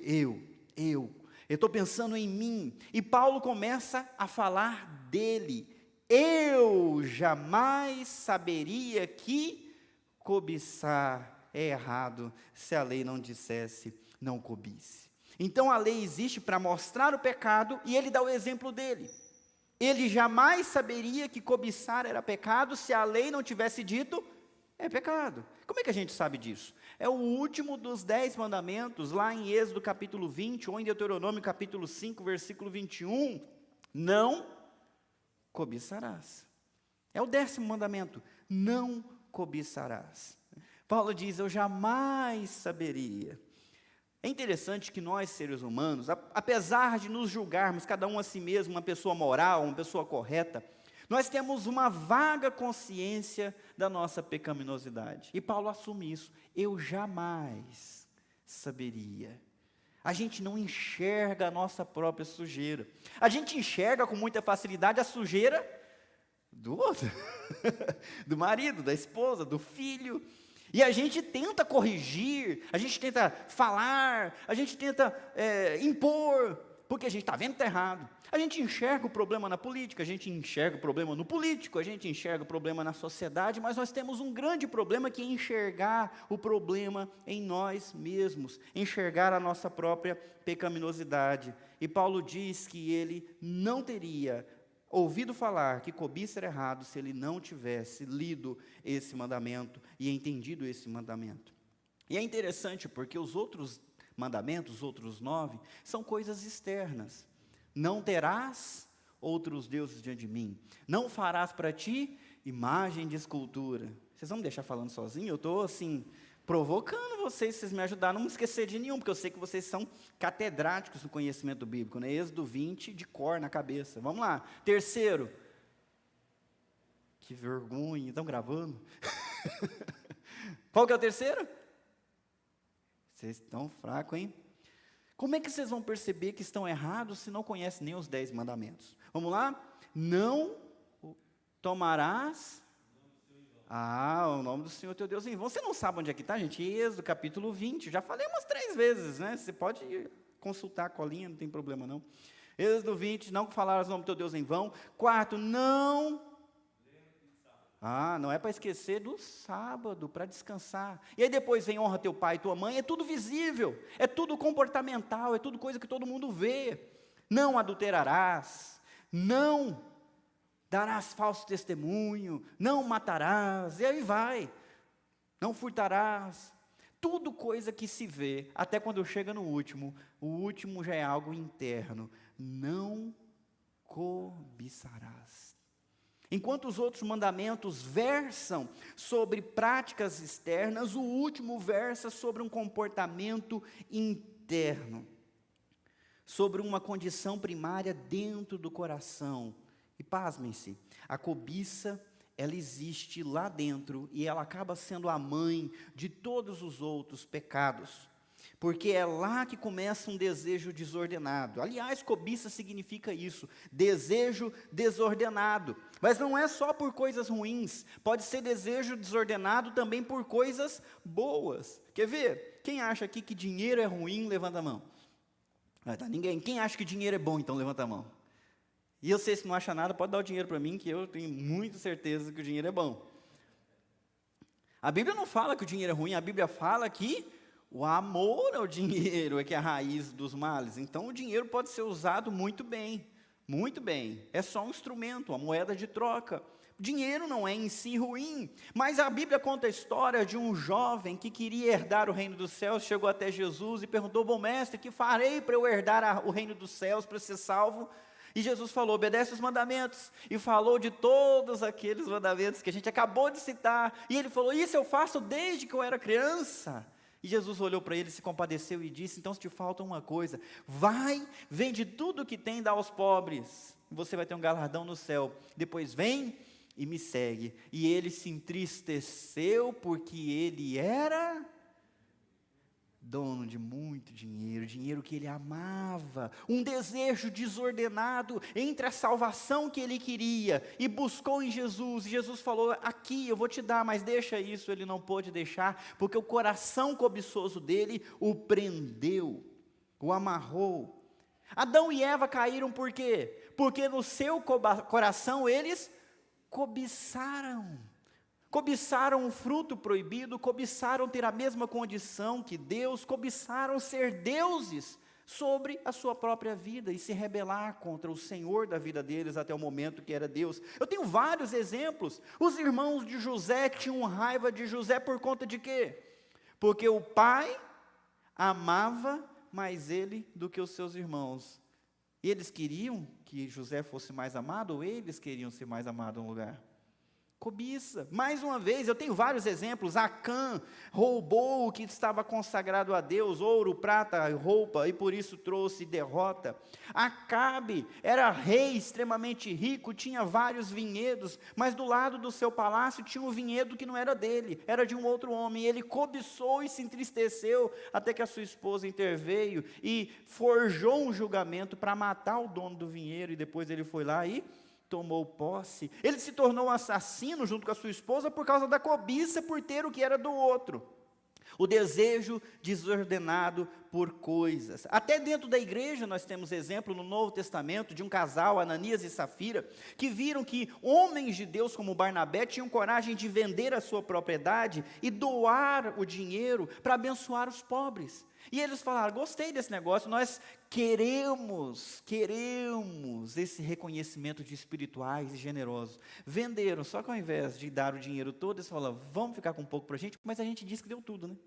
Eu estou pensando em mim. E Paulo começa a falar dele. Eu jamais saberia que cobiçar é errado se a lei não dissesse não cobice. Então a lei existe para mostrar o pecado, e ele dá o exemplo dele. Ele jamais saberia que cobiçar era pecado se a lei não tivesse dito é pecado. Como é que a gente sabe disso? É o último dos 10 mandamentos, lá em Êxodo capítulo 20, ou em Deuteronômio capítulo 5, versículo 21. Não cobiçarás. É o 10º mandamento: não cobiçarás. Paulo diz: eu jamais saberia. É interessante que nós, seres humanos, apesar de nos julgarmos cada um a si mesmo, uma pessoa moral, uma pessoa correta, nós temos uma vaga consciência da nossa pecaminosidade. E Paulo assume isso: eu jamais saberia. A gente não enxerga a nossa própria sujeira. A gente enxerga com muita facilidade a sujeira do outro, do marido, da esposa, do filho. E a gente tenta corrigir, a gente tenta falar, a gente tenta impor, porque a gente está vendo que está errado. A gente enxerga o problema na política, a gente enxerga o problema no político, a gente enxerga o problema na sociedade, mas nós temos um grande problema, que é enxergar o problema em nós mesmos, enxergar a nossa própria pecaminosidade. E Paulo diz que ele não teria ouvido falar que cobiça era errado se ele não tivesse lido esse mandamento e entendido esse mandamento. E é interessante porque os outros mandamentos, os outros 9, são coisas externas. Não terás outros deuses diante de mim. Não farás para ti imagem de escultura. Vocês vão me deixar falando sozinho? Eu estou assim, provocando vocês me ajudaram a não me esquecer de nenhum, porque eu sei que vocês são catedráticos no conhecimento bíblico, né? Êxodo 20 de cor na cabeça. Vamos lá. 3º. Que vergonha, estão gravando? Qual que é o 3º? Vocês estão fracos, hein? Como é que vocês vão perceber que estão errados se não conhecem nem os 10 mandamentos? Vamos lá? Não tomarás o nome do Senhor teu Deus em vão. Você não sabe onde é que está, gente? Êxodo capítulo 20, já falei umas 3 vezes, né? Você pode consultar a colinha, não tem problema não. Êxodo 20, não falarás o nome do teu Deus em vão. 4, não é para esquecer do sábado, para descansar. E aí depois vem honra teu pai e tua mãe, é tudo visível, é tudo comportamental, é tudo coisa que todo mundo vê. Não adulterarás, não darás falso testemunho, não matarás, e aí vai. Não furtarás. Tudo coisa que se vê, até quando chega no último, o último já é algo interno. Não cobiçarás. Enquanto os outros mandamentos versam sobre práticas externas, o último versa sobre um comportamento interno, sobre uma condição primária dentro do coração. E pasmem-se, a cobiça, ela existe lá dentro e ela acaba sendo a mãe de todos os outros pecados, porque é lá que começa um desejo desordenado. Aliás, cobiça significa isso, desejo desordenado, mas não é só por coisas ruins, pode ser desejo desordenado também por coisas boas. Quer ver? Quem acha aqui que dinheiro é ruim, levanta a mão. Não tá ninguém. Quem acha que dinheiro é bom, então levanta a mão. E eu sei, se não acha nada, pode dar o dinheiro para mim, que eu tenho muita certeza que o dinheiro é bom. A Bíblia não fala que o dinheiro é ruim, a Bíblia fala que o amor ao dinheiro é que é a raiz dos males. Então, o dinheiro pode ser usado muito bem, muito bem. É só um instrumento, uma moeda de troca. O dinheiro não é em si ruim, mas a Bíblia conta a história de um jovem que queria herdar o reino dos céus, chegou até Jesus e perguntou: bom mestre, que farei para eu herdar o reino dos céus, para ser salvo? E Jesus falou: obedece os mandamentos. E falou de todos aqueles mandamentos que a gente acabou de citar. E ele falou: isso eu faço desde que eu era criança. E Jesus olhou para ele, se compadeceu e disse: então se te falta uma coisa, vai, vende tudo que tem e dá aos pobres, e você vai ter um galardão no céu. Depois vem e me segue. E ele se entristeceu porque ele era dono de muito dinheiro, dinheiro que ele amava, um desejo desordenado entre a salvação que ele queria, e buscou em Jesus, e Jesus falou: aqui eu vou te dar, mas deixa isso. Ele não pôde deixar, porque o coração cobiçoso dele o prendeu, o amarrou. Adão e Eva caíram por quê? Porque no seu coração eles cobiçaram. Cobiçaram o fruto proibido, cobiçaram ter a mesma condição que Deus, cobiçaram ser deuses sobre a sua própria vida e se rebelar contra o Senhor da vida deles até o momento que era Deus. Eu tenho vários exemplos. Os irmãos de José tinham raiva de José por conta de quê? Porque o pai amava mais ele do que os seus irmãos. Eles queriam que José fosse mais amado, ou eles queriam ser mais amados no lugar? Cobiça. Mais uma vez, eu tenho vários exemplos. Acã roubou o que estava consagrado a Deus, ouro, prata, roupa, e por isso trouxe derrota. Acabe era rei extremamente rico, tinha vários vinhedos, mas do lado do seu palácio tinha um vinhedo que não era dele, era de um outro homem. Ele cobiçou e se entristeceu, até que a sua esposa interveio e forjou um julgamento para matar o dono do vinhedo, e depois ele foi lá e tomou posse. Ele se tornou um assassino junto com a sua esposa por causa da cobiça por ter o que era do outro. O desejo desordenado por coisas. Até dentro da igreja nós temos exemplo no Novo Testamento de um casal, Ananias e Safira, que viram que homens de Deus como Barnabé tinham coragem de vender a sua propriedade e doar o dinheiro para abençoar os pobres. E eles falaram: gostei desse negócio, nós queremos esse reconhecimento de espirituais e generosos. Venderam, só que ao invés de dar o dinheiro todo, eles falaram: vamos ficar com um pouco para a gente, mas a gente disse que deu tudo, né?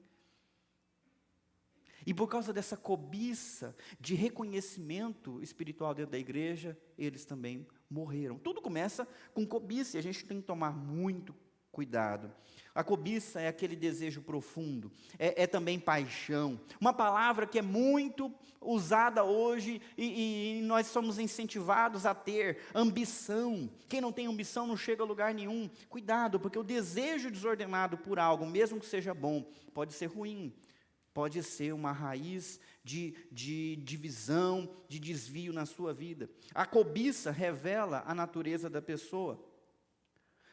E por causa dessa cobiça de reconhecimento espiritual dentro da igreja, eles também morreram. Tudo começa com cobiça, e a gente tem que tomar muito cuidado. A cobiça é aquele desejo profundo, é também paixão, uma palavra que é muito usada hoje e nós somos incentivados a ter ambição. Quem não tem ambição não chega a lugar nenhum. Cuidado, porque o desejo desordenado por algo, mesmo que seja bom, pode ser ruim, pode ser uma raiz de divisão, de desvio na sua vida. A cobiça revela a natureza da pessoa.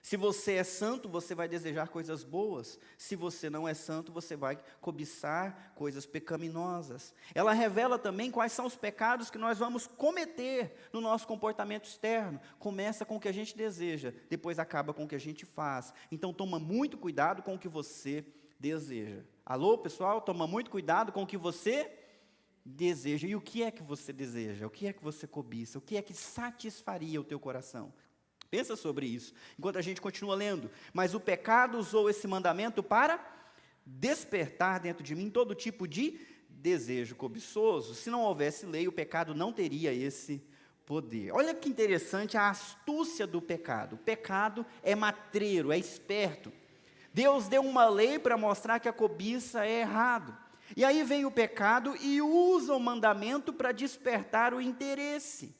Se você é santo, você vai desejar coisas boas. Se você não é santo, você vai cobiçar coisas pecaminosas. Ela revela também quais são os pecados que nós vamos cometer no nosso comportamento externo. Começa com o que a gente deseja, depois acaba com o que a gente faz. Então toma muito cuidado com o que você deseja. Alô, pessoal? Toma muito cuidado com o que você deseja. E o que é que você deseja? O que é que você cobiça? O que é que satisfaria o teu coração? Pensa sobre isso, enquanto a gente continua lendo. Mas o pecado usou esse mandamento para despertar dentro de mim todo tipo de desejo cobiçoso. Se não houvesse lei, o pecado não teria esse poder. Olha que interessante a astúcia do pecado. O pecado é matreiro, é esperto. Deus deu uma lei para mostrar que a cobiça é errado. E aí vem o pecado e usa o mandamento para despertar o interesse.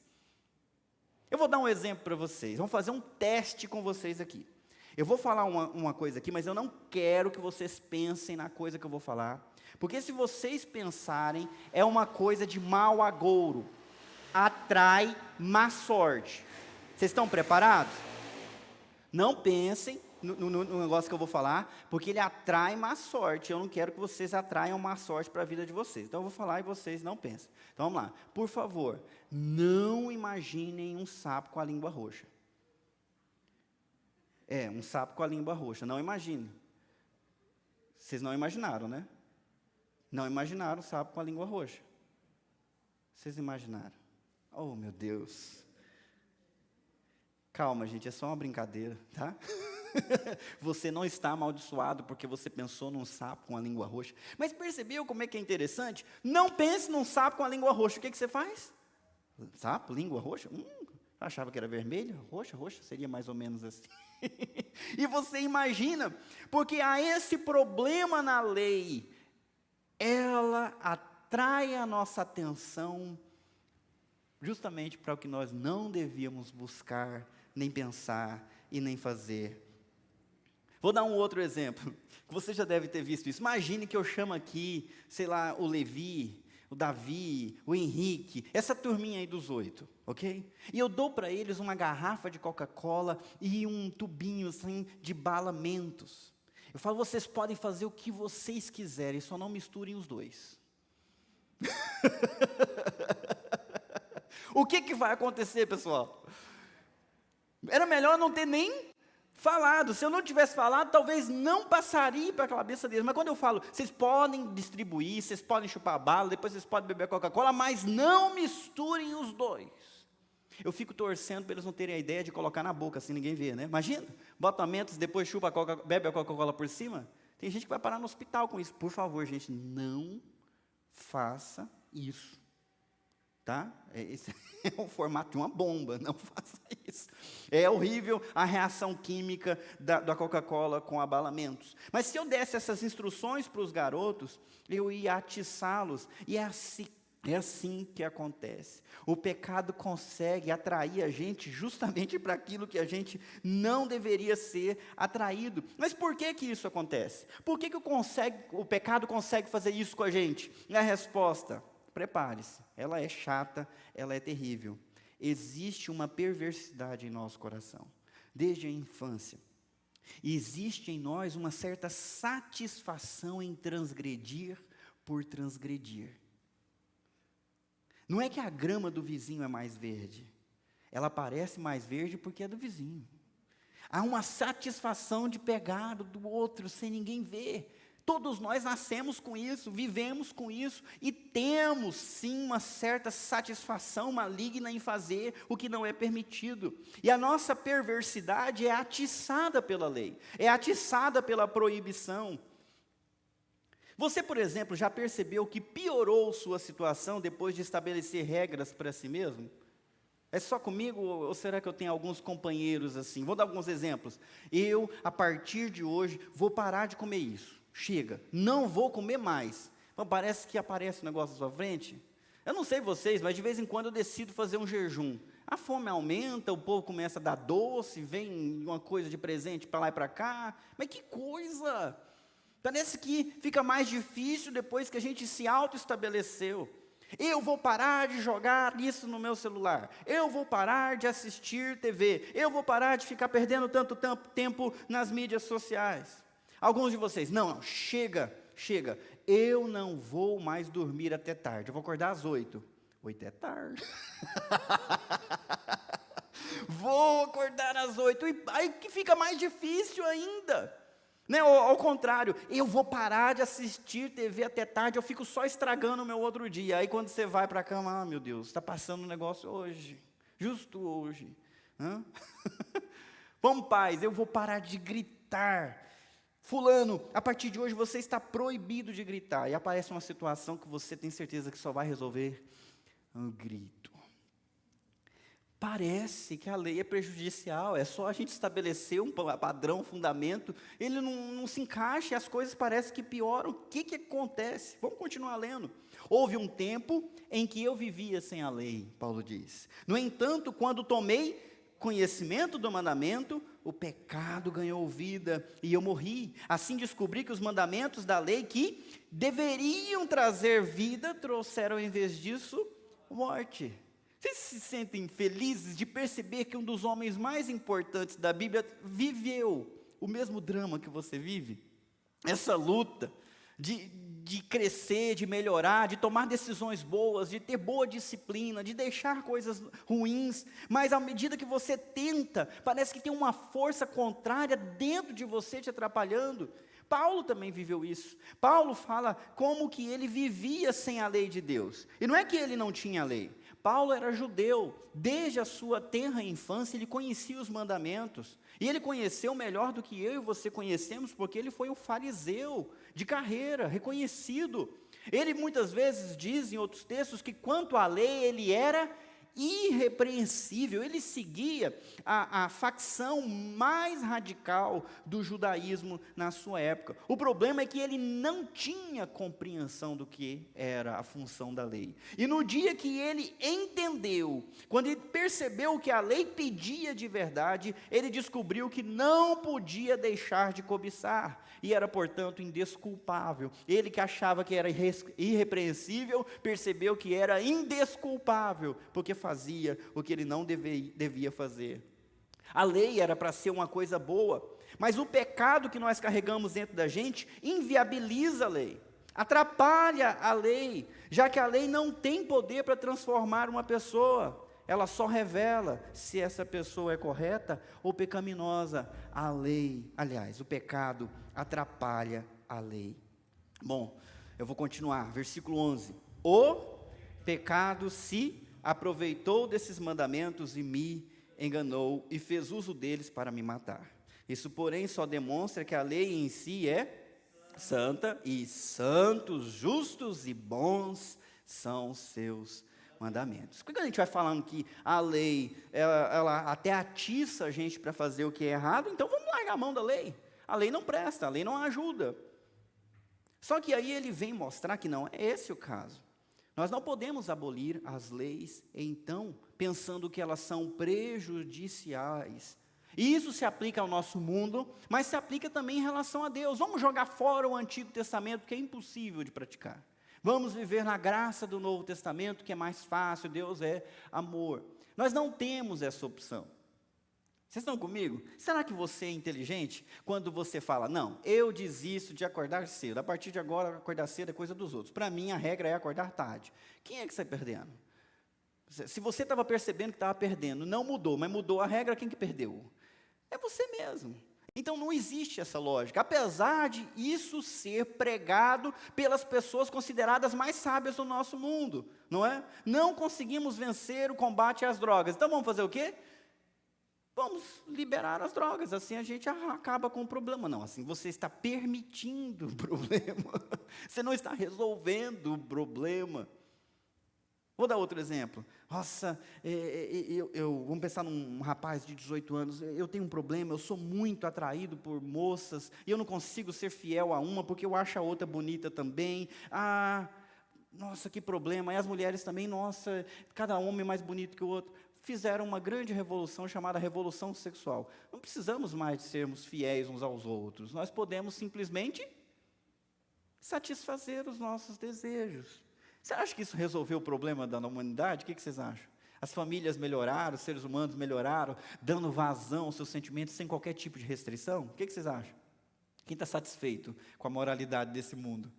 Eu vou dar um exemplo para vocês, vamos fazer um teste com vocês aqui. Eu vou falar uma coisa aqui, mas eu não quero que vocês pensem na coisa que eu vou falar, porque se vocês pensarem, é uma coisa de mau agouro, atrai má sorte. Vocês estão preparados? Não pensem no negócio que eu vou falar, porque ele atrai má sorte. Eu não quero que vocês atraiam má sorte para a vida de vocês. Então eu vou falar e vocês não pensem. Então vamos lá. Por favor, não imaginem um sapo com a língua roxa. Um sapo com a língua roxa. Não imagine. Vocês não imaginaram, né? Não imaginaram o sapo com a língua roxa. Vocês imaginaram? Oh, meu Deus. Calma, gente, é só uma brincadeira, tá? Você não está amaldiçoado porque você pensou num sapo com a língua roxa. Mas percebeu como é que é interessante? Não pense num sapo com a língua roxa. O que você faz? Sapo, língua roxa? Achava que era vermelha? Roxa seria mais ou menos assim. E você imagina, porque há esse problema na lei, ela atrai a nossa atenção justamente para o que nós não devíamos buscar, nem pensar e nem fazer. Vou dar um outro exemplo, que você já deve ter visto isso. Imagine que eu chamo aqui, sei lá, o Levi, o Davi, o Henrique, essa turminha aí dos 8, ok? E eu dou para eles uma garrafa de Coca-Cola e um tubinho assim de bala Mentos. Eu falo: vocês podem fazer o que vocês quiserem, só não misturem os dois. O que vai acontecer, pessoal? Era melhor não ter nem falado. Se eu não tivesse falado, talvez não passaria para a cabeça deles. Mas quando eu falo, vocês podem distribuir, vocês podem chupar bala, depois vocês podem beber Coca-Cola, mas não misturem os dois. Eu fico torcendo para eles não terem a ideia de colocar na boca, assim ninguém vê, né? Imagina, bota a Mentos, depois chupa bebe a Coca-Cola por cima. Tem gente que vai parar no hospital com isso. Por favor, gente, não faça isso. tá? Esse é o formato de uma bomba, não faça isso. É horrível a reação química da Coca-Cola com abalamentos. Mas se eu desse essas instruções para os garotos, eu ia atiçá-los, e é assim que acontece. O pecado consegue atrair a gente justamente para aquilo que a gente não deveria ser atraído. Mas por que isso acontece? Por que o pecado consegue fazer isso com a gente? E a resposta: prepare-se, ela é chata, ela é terrível. Existe uma perversidade em nosso coração, desde a infância. Existe em nós uma certa satisfação em transgredir por transgredir. Não é que a grama do vizinho é mais verde, ela parece mais verde porque é do vizinho. Há uma satisfação de pegar do outro sem ninguém ver. Todos nós nascemos com isso, vivemos com isso, e temos sim uma certa satisfação maligna em fazer o que não é permitido. E a nossa perversidade é atiçada pela lei, é atiçada pela proibição. Você, por exemplo, já percebeu que piorou sua situação depois de estabelecer regras para si mesmo? É só comigo ou será que eu tenho alguns companheiros assim? Vou dar alguns exemplos. Eu, a partir de hoje, vou parar de comer isso. Chega, não vou comer mais. Então, parece que aparece um negócio na sua frente. Eu não sei vocês, mas de vez em quando eu decido fazer um jejum. A fome aumenta, o povo começa a dar doce, vem uma coisa de presente para lá e para cá. Mas que coisa! Parece que fica mais difícil depois que a gente se auto-estabeleceu. Eu vou parar de jogar isso no meu celular. Eu vou parar de assistir TV. Eu vou parar de ficar perdendo tanto tempo nas mídias sociais. Alguns de vocês, não, chega. Eu não vou mais dormir até tarde. Eu vou acordar às 8. 8 é tarde. Vou acordar às 8. E aí que fica mais difícil ainda. Né? Ao contrário, eu vou parar de assistir TV até tarde, eu fico só estragando o meu outro dia. Aí quando você vai para a cama, meu Deus, está passando um negócio hoje, justo hoje. Vamos, paz, eu vou parar de gritar. Fulano, a partir de hoje você está proibido de gritar. E aparece uma situação que você tem certeza que só vai resolver um grito. Parece que a lei é prejudicial, é só a gente estabelecer um padrão, um fundamento, ele não se encaixa e as coisas parecem que pioram. O que acontece? Vamos continuar lendo. Houve um tempo em que eu vivia sem a lei, Paulo diz. No entanto, quando tomei conhecimento do mandamento, o pecado ganhou vida e eu morri. Assim descobri que os mandamentos da lei que deveriam trazer vida, trouxeram em vez disso, morte. Vocês se sentem felizes de perceber que um dos homens mais importantes da Bíblia viveu o mesmo drama que você vive? Essa luta de crescer, de melhorar, de tomar decisões boas, de ter boa disciplina, de deixar coisas ruins, mas à medida que você tenta, parece que tem uma força contrária dentro de você te atrapalhando. Paulo também viveu isso. Paulo fala como que ele vivia sem a lei de Deus. E não é que ele não tinha lei. Paulo era judeu, desde a sua tenra infância ele conhecia os mandamentos, e ele conheceu melhor do que eu e você conhecemos, porque ele foi um fariseu de carreira, reconhecido. Ele muitas vezes diz em outros textos que quanto à lei ele era irrepreensível, ele seguia a facção mais radical do judaísmo na sua época. O problema é que ele não tinha compreensão do que era a função da lei. E no dia que ele entendeu, quando ele percebeu o que a lei pedia de verdade, ele descobriu que não podia deixar de cobiçar, e era, portanto, indesculpável. Ele que achava que era irrepreensível, percebeu que era indesculpável, porque fazia o que ele não devia fazer. A lei era para ser uma coisa boa, mas o pecado que nós carregamos dentro da gente inviabiliza a lei, atrapalha a lei, já que a lei não tem poder para transformar uma pessoa, ela só revela se essa pessoa é correta ou pecaminosa. A lei, aliás, o pecado atrapalha a lei. Bom, eu vou continuar, versículo 11. O pecado se aproveitou desses mandamentos e me enganou e fez uso deles para me matar. Isso, porém, só demonstra que a lei em si é santa, e santos, justos e bons são seus mandamentos. Quando a gente vai falando que a lei, ela até atiça a gente para fazer o que é errado, então vamos largar a mão da lei. A lei não presta, a lei não ajuda. Só que aí ele vem mostrar que não é esse o caso. Nós não podemos abolir as leis, então, pensando que elas são prejudiciais. E isso se aplica ao nosso mundo, mas se aplica também em relação a Deus. Vamos jogar fora o Antigo Testamento, que é impossível de praticar. Vamos viver na graça do Novo Testamento, que é mais fácil, Deus é amor. Nós não temos essa opção. Vocês estão comigo? Será que você é inteligente quando você fala, não, eu desisto de acordar cedo, a partir de agora acordar cedo é coisa dos outros. Para mim a regra é acordar tarde. Quem é que sai perdendo? Se você estava percebendo que estava perdendo, não mudou, mas mudou a regra, quem que perdeu? É você mesmo. Então não existe essa lógica, apesar de isso ser pregado pelas pessoas consideradas mais sábias do nosso mundo, não é? Não conseguimos vencer o combate às drogas, então vamos fazer o quê? Vamos liberar as drogas, assim a gente acaba com o problema. Não, assim você está permitindo o problema, você não está resolvendo o problema. Vou dar outro exemplo. Nossa, vamos pensar num rapaz de 18 anos, eu tenho um problema, eu sou muito atraído por moças, e eu não consigo ser fiel a uma, porque eu acho a outra bonita também. Nossa, que problema. E as mulheres também, nossa, cada homem mais bonito que o outro. Fizeram uma grande revolução chamada revolução sexual. Não precisamos mais de sermos fiéis uns aos outros. Nós podemos simplesmente satisfazer os nossos desejos. Você acha que isso resolveu o problema da humanidade? O que vocês acham? As famílias melhoraram, os seres humanos melhoraram, dando vazão aos seus sentimentos sem qualquer tipo de restrição? O que vocês acham? Quem está satisfeito com a moralidade desse mundo?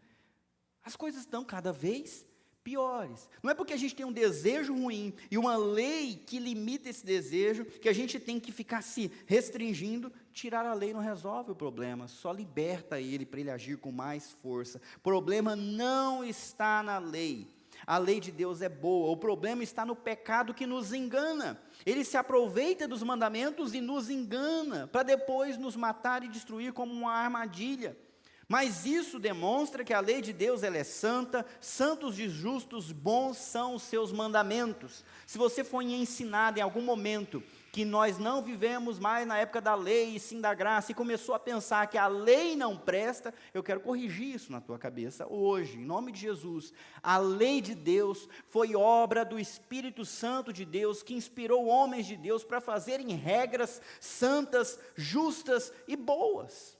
As coisas estão cada vez piores. Não é porque a gente tem um desejo ruim e uma lei que limita esse desejo, que a gente tem que ficar se restringindo. Tirar a lei não resolve o problema, só liberta ele para ele agir com mais força. O problema não está na lei. A lei de Deus é boa, o problema está no pecado que nos engana. Ele se aproveita dos mandamentos e nos engana, para depois nos matar e destruir como uma armadilha. Mas isso demonstra que a lei de Deus ela é santa, santos e justos, bons são os seus mandamentos. Se você foi ensinado em algum momento que nós não vivemos mais na época da lei e sim da graça, e começou a pensar que a lei não presta, eu quero corrigir isso na tua cabeça hoje, em nome de Jesus. A lei de Deus foi obra do Espírito Santo de Deus, que inspirou homens de Deus para fazerem regras santas, justas e boas.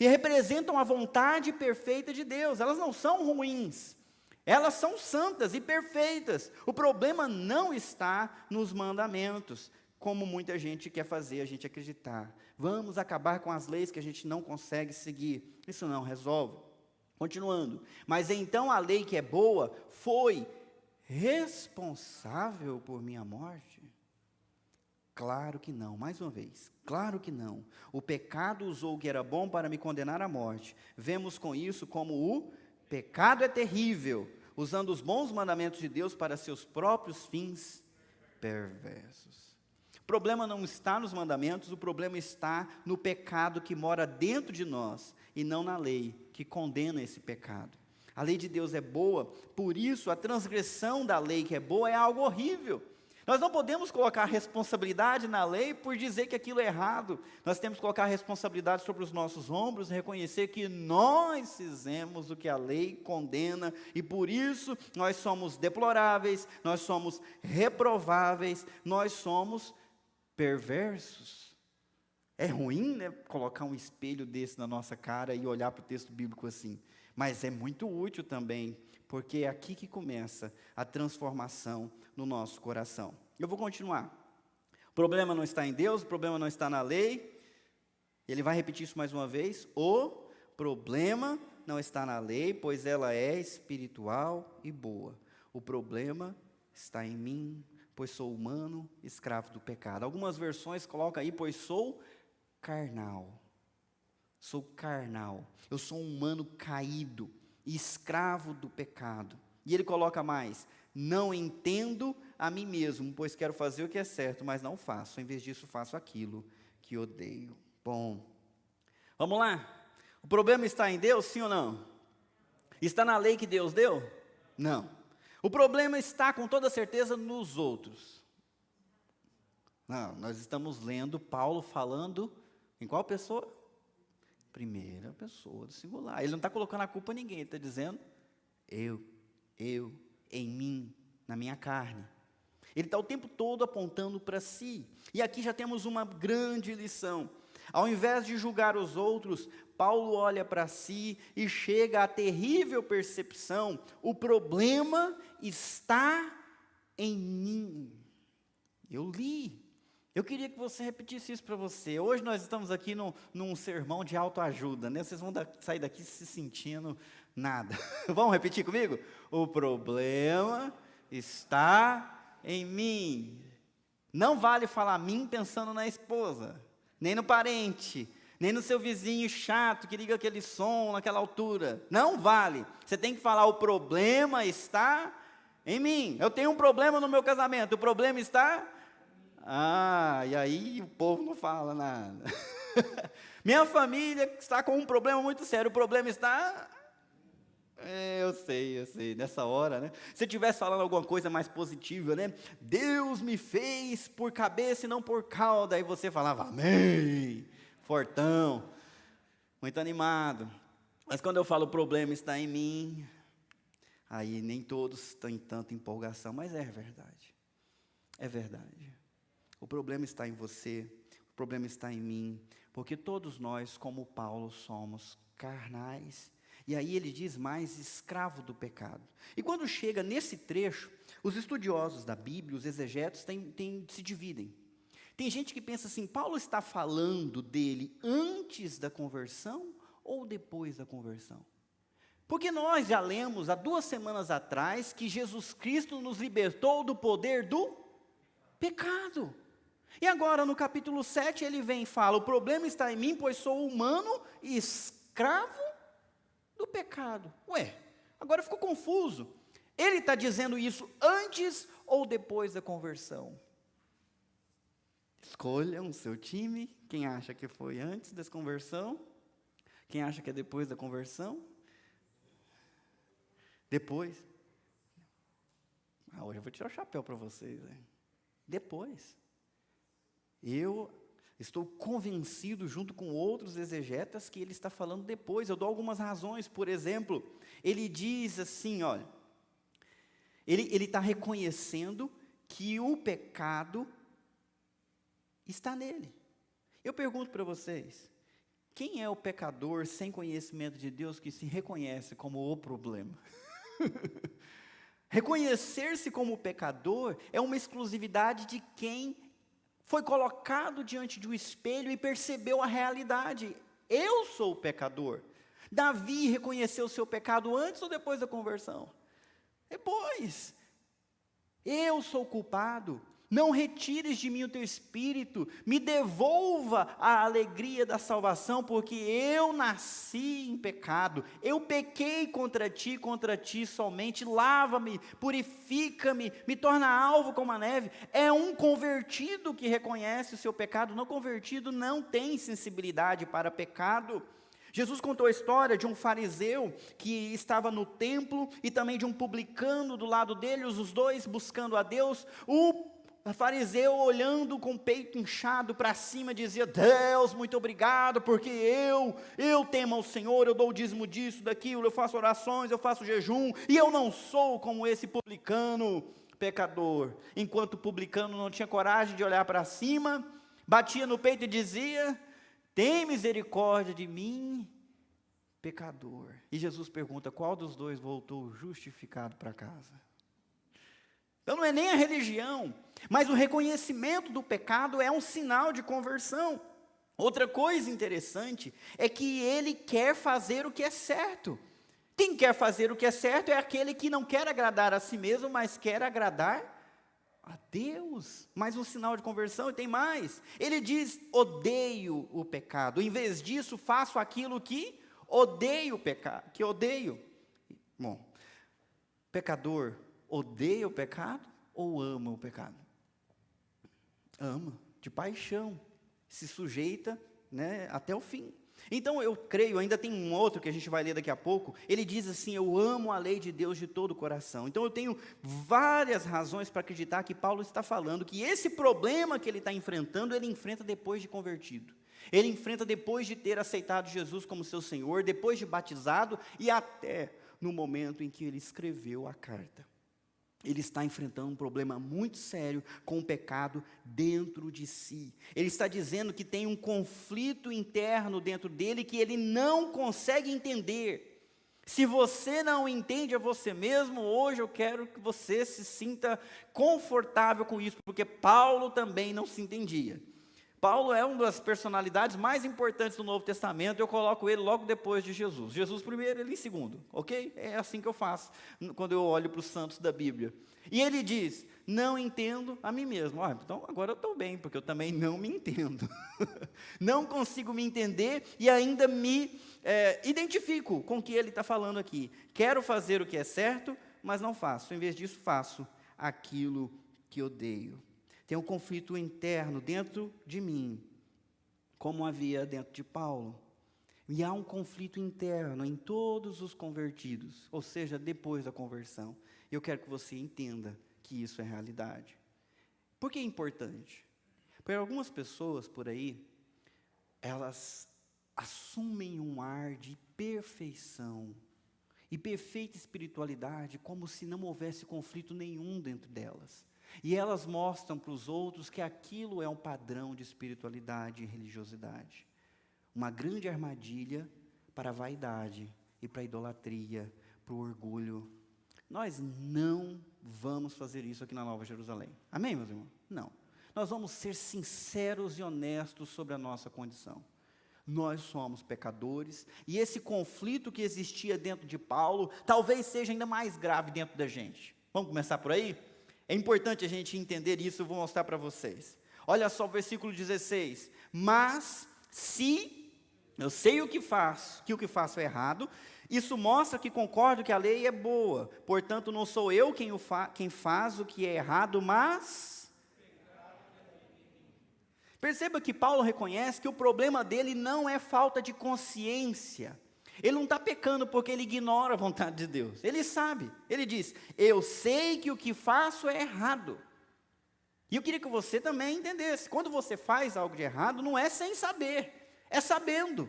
E representam a vontade perfeita de Deus. Elas não são ruins, elas são santas e perfeitas. O problema não está nos mandamentos, como muita gente quer fazer a gente acreditar. Vamos acabar com as leis que a gente não consegue seguir. Isso não resolve. Continuando. Mas então a lei que é boa foi responsável por minha morte? Claro que não, mais uma vez, claro que não. O pecado usou o que era bom para me condenar à morte. Vemos com isso como o pecado é terrível, usando os bons mandamentos de Deus para seus próprios fins perversos. O problema não está nos mandamentos, o problema está no pecado que mora dentro de nós, e não na lei que condena esse pecado. A lei de Deus é boa, por isso a transgressão da lei que é boa é algo horrível. Nós não podemos colocar responsabilidade na lei por dizer que aquilo é errado. Nós temos que colocar a responsabilidade sobre os nossos ombros e reconhecer que nós fizemos o que a lei condena e por isso nós somos deploráveis, nós somos reprováveis, nós somos perversos. É ruim, né, colocar um espelho desse na nossa cara e olhar para o texto bíblico assim, mas é muito útil também, porque é aqui que começa a transformação no nosso coração. Eu vou continuar. O problema não está em Deus, o problema não está na lei. Ele vai repetir isso mais uma vez. O problema não está na lei, pois ela é espiritual e boa. O problema está em mim, pois sou humano, escravo do pecado. Algumas versões colocam aí, pois sou carnal. Sou carnal. Eu sou um humano caído, escravo do pecado. E ele coloca mais, não entendo a mim mesmo, pois quero fazer o que é certo, mas não faço. Em vez disso, faço aquilo que odeio. Bom, vamos lá. O problema está em Deus, sim ou não? Está na lei que Deus deu? Não. O problema está, com toda certeza, nos outros. Não, nós estamos lendo Paulo falando em qual pessoa? Primeira pessoa do singular. Ele não está colocando a culpa em ninguém, ele está dizendo eu, em mim, na minha carne. Ele está o tempo todo apontando para si. E aqui já temos uma grande lição. Ao invés de julgar os outros, Paulo olha para si e chega à terrível percepção: o problema está em mim. Eu li. Eu queria que você repetisse isso para você. Hoje nós estamos aqui num sermão de autoajuda, né? Vocês vão sair daqui se sentindo nada. Vamos repetir comigo? O problema está em mim. Não vale falar mim pensando na esposa, nem no parente, nem no seu vizinho chato que liga aquele som naquela altura. Não vale. Você tem que falar: o problema está em mim. Eu tenho um problema no meu casamento. O problema está... e aí o povo não fala nada. Minha família está com um problema muito sério. O problema está... Eu sei, nessa hora, né? Se eu estivesse falando alguma coisa mais positiva, né? Deus me fez por cabeça e não por cauda. Aí você falava amém, fortão, muito animado. Mas quando eu falo o problema está em mim, aí nem todos têm tanta empolgação, mas é verdade. É verdade. O problema está em você, o problema está em mim, porque todos nós, como Paulo, somos carnais. E aí ele diz mais: escravo do pecado. E quando chega nesse trecho, os estudiosos da Bíblia, os exegetos, se dividem. Tem gente que pensa assim: Paulo está falando dele antes da conversão ou depois da conversão? Porque nós já lemos há 2 semanas atrás que Jesus Cristo nos libertou do poder do pecado. E agora no capítulo 7 ele vem e fala: o problema está em mim, pois sou humano e escravo do pecado. Ué, agora ficou confuso. Ele está dizendo isso antes ou depois da conversão? Escolham o seu time. Quem acha que foi antes da conversão? Quem acha que é depois da conversão? Depois. Hoje eu vou tirar o chapéu para vocês. Né? Depois. Eu estou convencido, junto com outros exegetas, que ele está falando depois. Eu dou algumas razões. Por exemplo, ele diz assim, olha, ele está reconhecendo que o pecado está nele. Eu pergunto para vocês: quem é o pecador sem conhecimento de Deus que se reconhece como o problema? Reconhecer-se como pecador é uma exclusividade de quem foi colocado diante de um espelho e percebeu a realidade. Eu sou o pecador. Davi reconheceu o seu pecado antes ou depois da conversão? Depois. Eu sou culpado. Não retires de mim o teu espírito, me devolva a alegria da salvação, porque eu nasci em pecado, eu pequei contra ti somente. Lava-me, purifica-me, me torna alvo como a neve. É um convertido que reconhece o seu pecado. Não convertido não tem sensibilidade para pecado. Jesus contou a história de um fariseu que estava no templo e também de um publicano do lado dele, os dois buscando a Deus. O fariseu, olhando com o peito inchado para cima, dizia: Deus, muito obrigado, porque eu temo ao Senhor, eu dou o dízimo disso, daquilo, eu faço orações, eu faço jejum, e eu não sou como esse publicano pecador. Enquanto o publicano não tinha coragem de olhar para cima, batia no peito e dizia: tem misericórdia de mim, pecador. E Jesus pergunta: qual dos dois voltou justificado para casa? Então não é nem a religião, mas o reconhecimento do pecado é um sinal de conversão. Outra coisa interessante é que ele quer fazer o que é certo. Quem quer fazer o que é certo é aquele que não quer agradar a si mesmo, mas quer agradar a Deus. Mais um sinal de conversão. E tem mais. Ele diz: odeio o pecado. Em vez disso, faço aquilo que odeio o pecado. Que odeio. Bom, pecador odeia o pecado ou ama o pecado? Ama, de paixão, se sujeita, né, até o fim. Então eu creio, ainda tem um outro que a gente vai ler daqui a pouco, ele diz assim: eu amo a lei de Deus de todo o coração. Então eu tenho várias razões para acreditar que Paulo está falando que esse problema que ele está enfrentando, ele enfrenta depois de convertido. Ele enfrenta depois de ter aceitado Jesus como seu Senhor, depois de batizado e até no momento em que ele escreveu a carta. Ele está enfrentando um problema muito sério com o pecado dentro de si. Ele está dizendo que tem um conflito interno dentro dele que ele não consegue entender. Se você não entende a você mesmo, hoje eu quero que você se sinta confortável com isso, porque Paulo também não se entendia. Paulo é uma das personalidades mais importantes do Novo Testamento, eu coloco ele logo depois de Jesus. Jesus primeiro, ele em segundo, ok? É assim que eu faço, quando eu olho para os santos da Bíblia. E ele diz, não entendo a mim mesmo. Então agora eu estou bem, porque eu também não me entendo. Não consigo me entender e ainda me identifico com o que ele está falando aqui. Quero fazer o que é certo, mas não faço. Em vez disso, faço aquilo que odeio. Tem um conflito interno dentro de mim, como havia dentro de Paulo. E há um conflito interno em todos os convertidos, ou seja, depois da conversão. Eu quero que você entenda que isso é realidade. Por que é importante? Porque algumas pessoas por aí, elas assumem um ar de perfeição e perfeita espiritualidade, como se não houvesse conflito nenhum dentro delas. E elas mostram para os outros que aquilo é um padrão de espiritualidade e religiosidade. Uma grande armadilha para a vaidade e para a idolatria, para o orgulho. Nós não vamos fazer isso aqui na Nova Jerusalém. Amém, meus irmãos? Não. Nós vamos ser sinceros e honestos sobre a nossa condição. Nós somos pecadores, e esse conflito que existia dentro de Paulo, talvez seja ainda mais grave dentro da gente. Vamos começar por aí? É importante a gente entender isso, eu vou mostrar para vocês. Olha só o versículo 16. Mas, se eu sei o que faço, que o que faço é errado, isso mostra que concordo que a lei é boa. Portanto, não sou eu quem faz o que é errado, mas... Perceba que Paulo reconhece que o problema dele não é falta de consciência. Ele não está pecando porque ele ignora a vontade de Deus. Ele sabe. Ele diz, eu sei que o que faço é errado. E eu queria que você também entendesse. Quando você faz algo de errado, não é sem saber. É sabendo.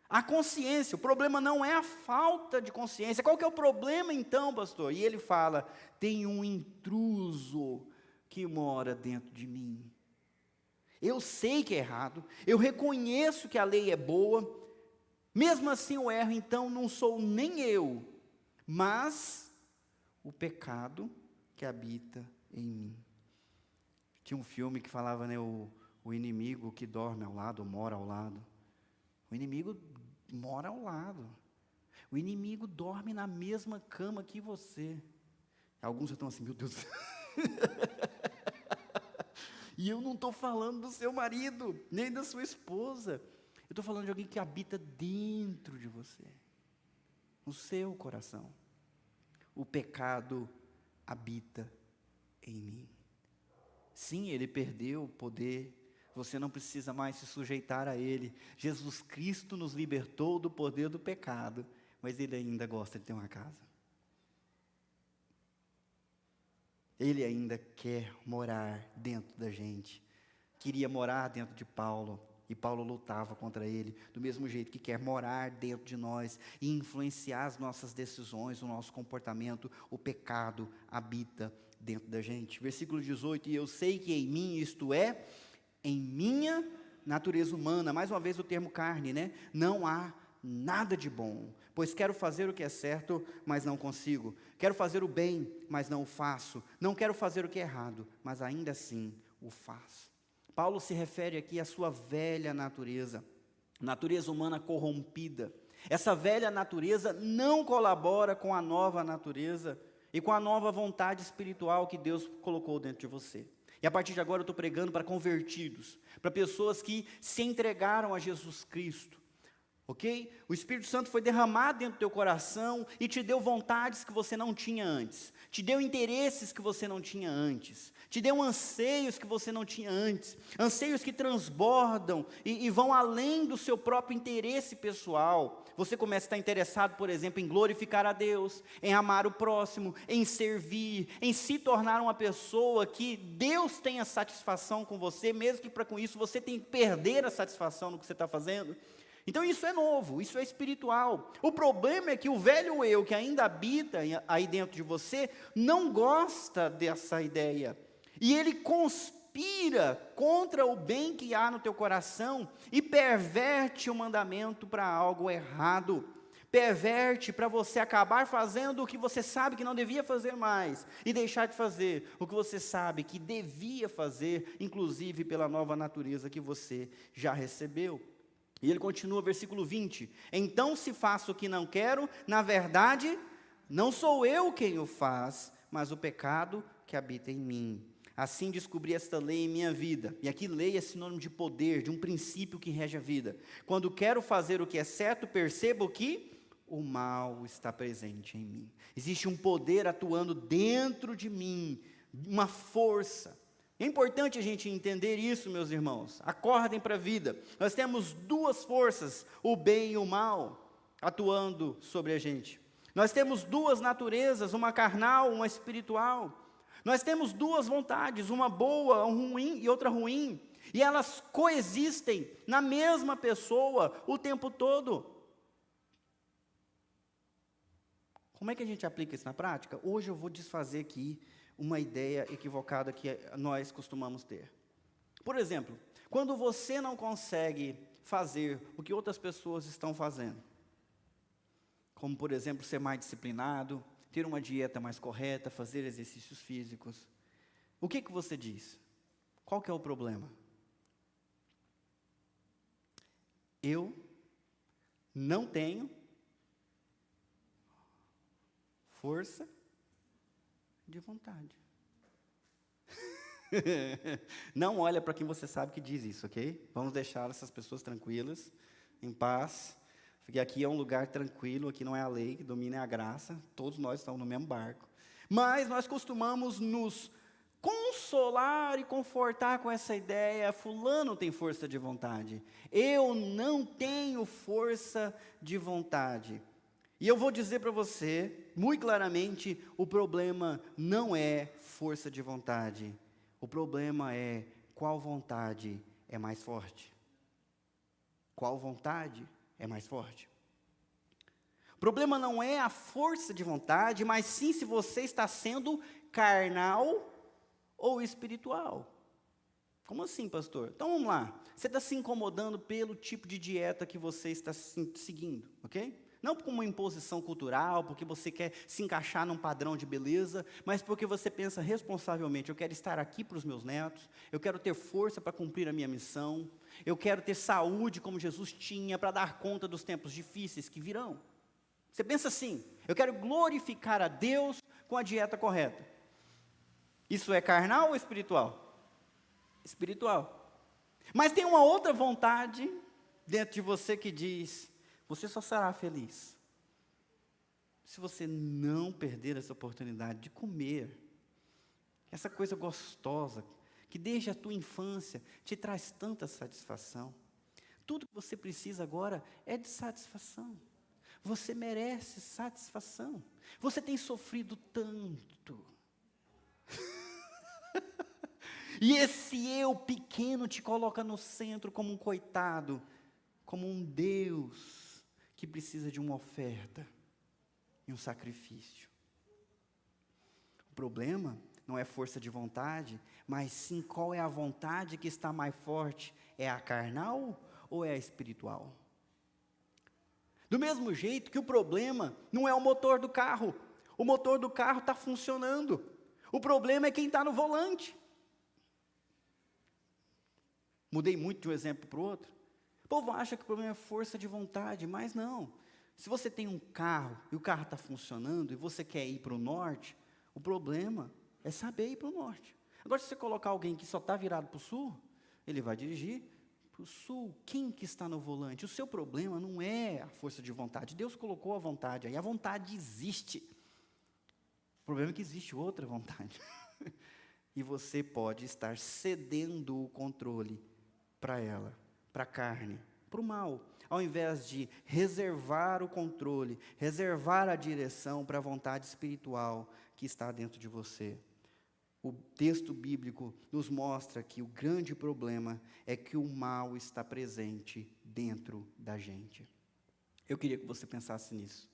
A consciência. O problema não é a falta de consciência. Qual que é o problema então, pastor? E ele fala, tem um intruso que mora dentro de mim. Eu sei que é errado. Eu reconheço que a lei é boa. Mesmo assim eu erro, então não sou nem eu, mas o pecado que habita em mim. Tinha um filme que falava, né, o inimigo que dorme ao lado, mora ao lado. O inimigo mora ao lado. O inimigo dorme na mesma cama que você. Alguns já estão assim, meu Deus. E eu não estou falando do seu marido, nem da sua esposa. Eu estou falando de alguém que habita dentro de você, no seu coração. O pecado habita em mim. Sim, ele perdeu o poder, você não precisa mais se sujeitar a ele. Jesus Cristo nos libertou do poder do pecado, mas ele ainda gosta de ter uma casa. Ele ainda quer morar dentro da gente. Queria morar dentro de Paulo. E Paulo lutava contra ele, do mesmo jeito que quer morar dentro de nós e influenciar as nossas decisões, o nosso comportamento. O pecado habita dentro da gente. Versículo 18, e eu sei que em mim, isto é, em minha natureza humana, mais uma vez o termo carne, né? Não há nada de bom, pois quero fazer o que é certo, mas não consigo. Quero fazer o bem, mas não o faço. Não quero fazer o que é errado, mas ainda assim o faço. Paulo se refere aqui à sua velha natureza humana corrompida. Essa velha natureza não colabora com a nova natureza e com a nova vontade espiritual que Deus colocou dentro de você. E a partir de agora eu estou pregando para convertidos, para pessoas que se entregaram a Jesus Cristo. ok? O Espírito Santo foi derramado dentro do teu coração e te deu vontades que você não tinha antes, te deu interesses que você não tinha antes, te deu anseios que você não tinha antes, anseios que transbordam e vão além do seu próprio interesse pessoal. Você começa a estar interessado, por exemplo, em glorificar a Deus, em amar o próximo, em servir, em se tornar uma pessoa que Deus tenha satisfação com você, mesmo que para com isso você tenha que perder a satisfação no que você está fazendo. Então isso é novo, isso é espiritual. O problema é que o velho eu que ainda habita aí dentro de você, não gosta dessa ideia. E ele conspira contra o bem que há no teu coração e perverte o mandamento para algo errado. Perverte para você acabar fazendo o que você sabe que não devia fazer mais e deixar de fazer o que você sabe que devia fazer, inclusive pela nova natureza que você já recebeu. E ele continua, versículo 20: então se faço o que não quero, na verdade, não sou eu quem o faz, mas o pecado que habita em mim. Assim descobri esta lei em minha vida. E aqui lei é sinônimo de poder, de um princípio que rege a vida. Quando quero fazer o que é certo, percebo que o mal está presente em mim. Existe um poder atuando dentro de mim, uma força. É importante a gente entender isso, meus irmãos. Acordem para a vida. Nós temos duas forças, o bem e o mal, atuando sobre a gente. Nós temos duas naturezas, uma carnal, uma espiritual. Nós temos duas vontades, uma boa, uma ruim e outra ruim. E elas coexistem na mesma pessoa o tempo todo. Como é que a gente aplica isso na prática? Hoje eu vou desfazer aqui uma ideia equivocada que nós costumamos ter. Por exemplo, quando você não consegue fazer o que outras pessoas estão fazendo, como, por exemplo, ser mais disciplinado, ter uma dieta mais correta, fazer exercícios físicos, o que você diz? Qual que é o problema? Eu não tenho força de vontade. Não olha para quem você sabe que diz isso, ok? Vamos deixar essas pessoas tranquilas, em paz, porque aqui é um lugar tranquilo, aqui não é a lei que domina, é a graça, todos nós estamos no mesmo barco. Mas nós costumamos nos consolar e confortar com essa ideia: fulano tem força de vontade, eu não tenho força de vontade. E eu vou dizer para você, muito claramente, o problema não é força de vontade. O problema é qual vontade é mais forte. Qual vontade é mais forte? O problema não é a força de vontade, mas sim se você está sendo carnal ou espiritual. Como assim, pastor? Então vamos lá. Você está se incomodando pelo tipo de dieta que você está seguindo, ok? Não por uma imposição cultural, porque você quer se encaixar num padrão de beleza, mas porque você pensa responsavelmente: eu quero estar aqui para os meus netos, eu quero ter força para cumprir a minha missão, eu quero ter saúde como Jesus tinha, para dar conta dos tempos difíceis que virão. Você pensa assim: eu quero glorificar a Deus com a dieta correta. Isso é carnal ou espiritual? Espiritual. Mas tem uma outra vontade dentro de você que diz: você só será feliz se você não perder essa oportunidade de comer essa coisa gostosa que desde a tua infância te traz tanta satisfação. Tudo que você precisa agora é de satisfação. Você merece satisfação. Você tem sofrido tanto. E esse eu pequeno te coloca no centro como um coitado, como um Deus que precisa de uma oferta e um sacrifício. O problema não é força de vontade, mas sim qual é a vontade que está mais forte. É a carnal ou é a espiritual? Do mesmo jeito que o problema não é o motor do carro. O motor do carro está funcionando. O problema é quem está no volante. Mudei muito de um exemplo para o outro. O povo acha que o problema é força de vontade, mas não. Se você tem um carro e o carro está funcionando e você quer ir para o norte, o problema é saber ir para o norte. Agora, se você colocar alguém que só está virado para o sul, ele vai dirigir quem que está no volante? O seu problema não é a força de vontade. Deus colocou a vontade aí. A vontade existe. O problema é que existe outra vontade. E você pode estar cedendo o controle para ela, para a carne, para o mal, ao invés de reservar o controle, reservar a direção para a vontade espiritual que está dentro de você. O texto bíblico nos mostra que o grande problema é que o mal está presente dentro da gente. Eu queria que você pensasse nisso.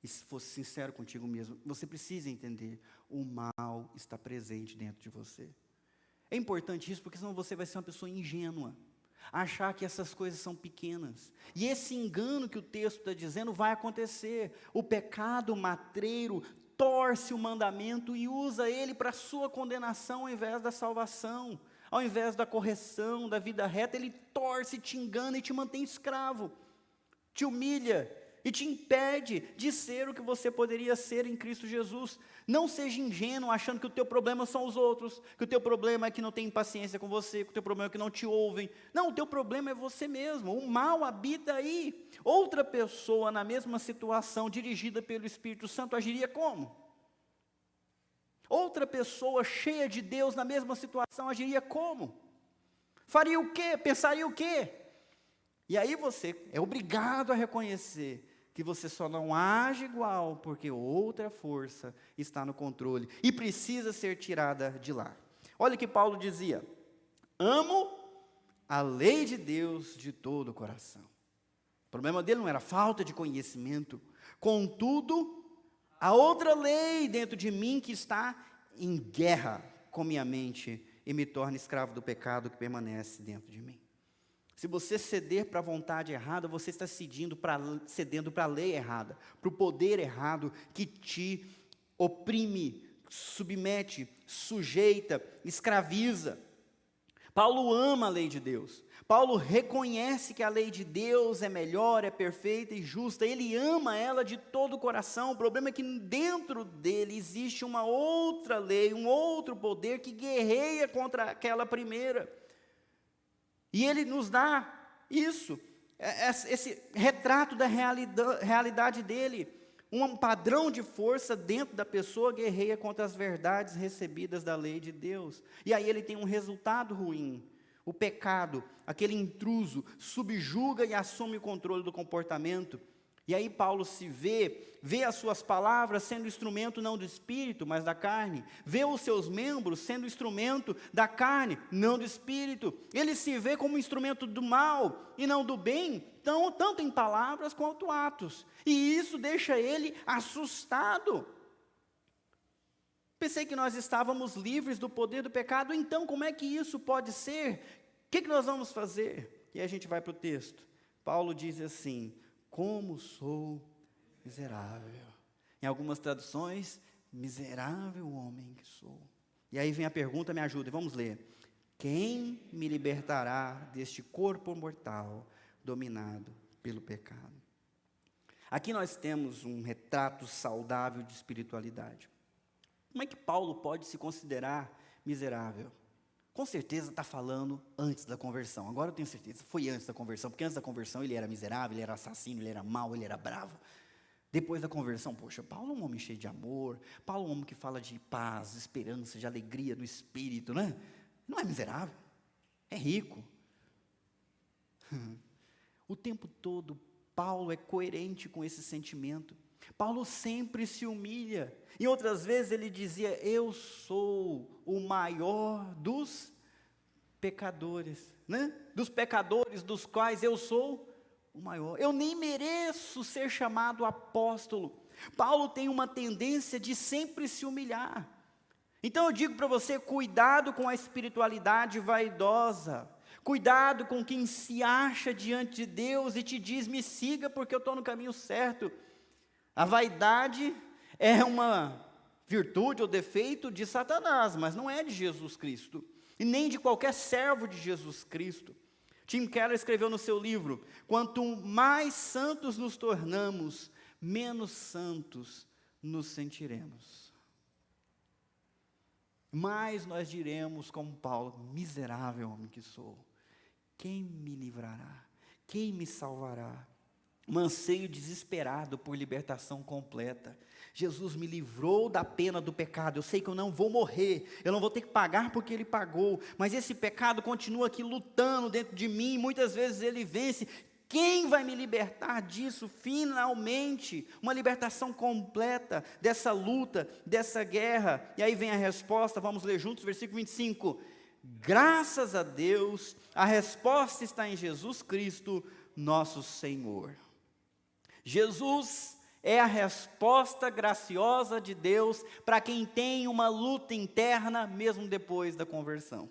E se fosse sincero contigo mesmo, você precisa entender, o mal está presente dentro de você. É importante isso, porque senão você vai ser uma pessoa ingênua, achar que essas coisas são pequenas. E esse engano que o texto está dizendo vai acontecer. O pecado matreiro torce o mandamento e usa ele para a sua condenação ao invés da salvação. Ao invés da correção, da vida reta, ele torce, te engana e te mantém escravo. Te humilha e te impede de ser o que você poderia ser em Cristo Jesus. Não seja ingênuo achando que o teu problema são os outros, que o teu problema é que não tem paciência com você, que o teu problema é que não te ouvem. Não, o teu problema é você mesmo. O mal habita aí. Outra pessoa na mesma situação, dirigida pelo Espírito Santo, agiria como? Outra pessoa cheia de Deus na mesma situação, agiria como? Faria o quê? Pensaria o quê? E aí você é obrigado a reconhecer que você só não age igual porque outra força está no controle e precisa ser tirada de lá. Olha o que Paulo dizia: amo a lei de Deus de todo o coração. O problema dele não era falta de conhecimento, contudo, há outra lei dentro de mim que está em guerra com minha mente e me torna escravo do pecado que permanece dentro de mim. Se você ceder para a vontade errada, você está cedendo para a lei errada, para o poder errado que te oprime, submete, sujeita, escraviza. Paulo ama a lei de Deus. Paulo reconhece que a lei de Deus é melhor, é perfeita e justa. Ele ama ela de todo o coração. O problema é que dentro dele existe uma outra lei, um outro poder que guerreia contra aquela primeira. E ele nos dá isso, esse retrato da realidade dele. Um padrão de força dentro da pessoa guerreia contra as verdades recebidas da lei de Deus. E aí ele tem um resultado ruim. O pecado, aquele intruso, subjuga e assume o controle do comportamento. E aí Paulo se vê as suas palavras sendo instrumento não do Espírito, mas da carne. Vê os seus membros sendo instrumento da carne, não do Espírito. Ele se vê como instrumento do mal e não do bem, tanto em palavras quanto atos. E isso deixa ele assustado. Pensei que nós estávamos livres do poder do pecado, então como é que isso pode ser? O que nós vamos fazer? E aí a gente vai para o texto. Paulo diz assim: como sou miserável. Em algumas traduções, miserável homem que sou. E aí vem a pergunta, me ajuda, vamos ler. Quem me libertará deste corpo mortal dominado pelo pecado? Aqui nós temos um retrato saudável de espiritualidade. Como é que Paulo pode se considerar miserável? Com certeza está falando antes da conversão. Agora eu tenho certeza, foi antes da conversão, porque antes da conversão ele era miserável, ele era assassino, ele era mau, ele era bravo. Depois da conversão, poxa, Paulo é um homem cheio de amor, Paulo é um homem que fala de paz, esperança, de alegria no espírito, né? Não é miserável, é rico. O tempo todo, Paulo é coerente com esse sentimento. Paulo sempre se humilha. E outras vezes ele dizia: eu sou o maior dos pecadores, né? Dos pecadores dos quais eu sou o maior. Eu nem mereço ser chamado apóstolo. Paulo tem uma tendência de sempre se humilhar. Então eu digo para você, cuidado com a espiritualidade vaidosa. Cuidado com quem se acha diante de Deus e te diz: me siga porque eu estou no caminho certo. A vaidade é uma virtude ou defeito de Satanás, mas não é de Jesus Cristo, e nem de qualquer servo de Jesus Cristo. Tim Keller escreveu no seu livro: quanto mais santos nos tornamos, menos santos nos sentiremos. Mais nós diremos como Paulo: miserável homem que sou. quem me livrará? Quem me salvará? Um anseio desesperado por libertação completa. Jesus me livrou da pena do pecado. Eu sei que eu não vou morrer, eu não vou ter que pagar porque Ele pagou, mas esse pecado continua aqui lutando dentro de mim, muitas vezes ele vence. Quem vai me libertar disso finalmente? Uma libertação completa dessa luta, dessa guerra. E aí vem a resposta, vamos ler juntos, versículo 25. Graças a Deus, a resposta está em Jesus Cristo, nosso Senhor. Jesus é a resposta graciosa de Deus para quem tem uma luta interna, mesmo depois da conversão.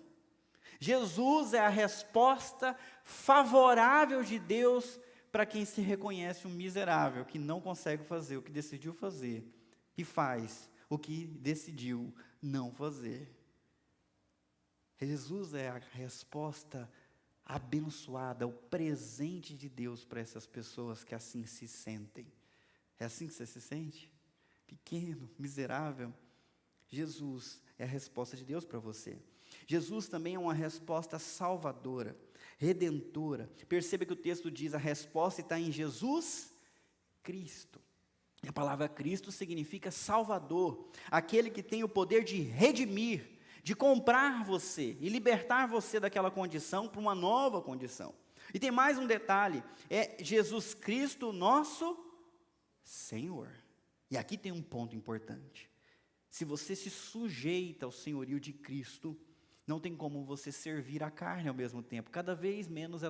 Jesus é a resposta favorável de Deus para quem se reconhece um miserável, que não consegue fazer o que decidiu fazer, e faz o que decidiu não fazer. Jesus é a resposta abençoada, o presente de Deus para essas pessoas que assim se sentem. É assim que você se sente? Pequeno, miserável? Jesus é a resposta de Deus para você. Jesus também é uma resposta salvadora, redentora. Perceba que o texto diz, a resposta está em Jesus Cristo. A palavra Cristo significa Salvador, aquele que tem o poder de redimir, de comprar você e libertar você daquela condição para uma nova condição. E tem mais um detalhe, é Jesus Cristo, nosso Senhor. E aqui tem um ponto importante. Se você se sujeita ao senhorio de Cristo, não tem como você servir a carne ao mesmo tempo. Cada vez mais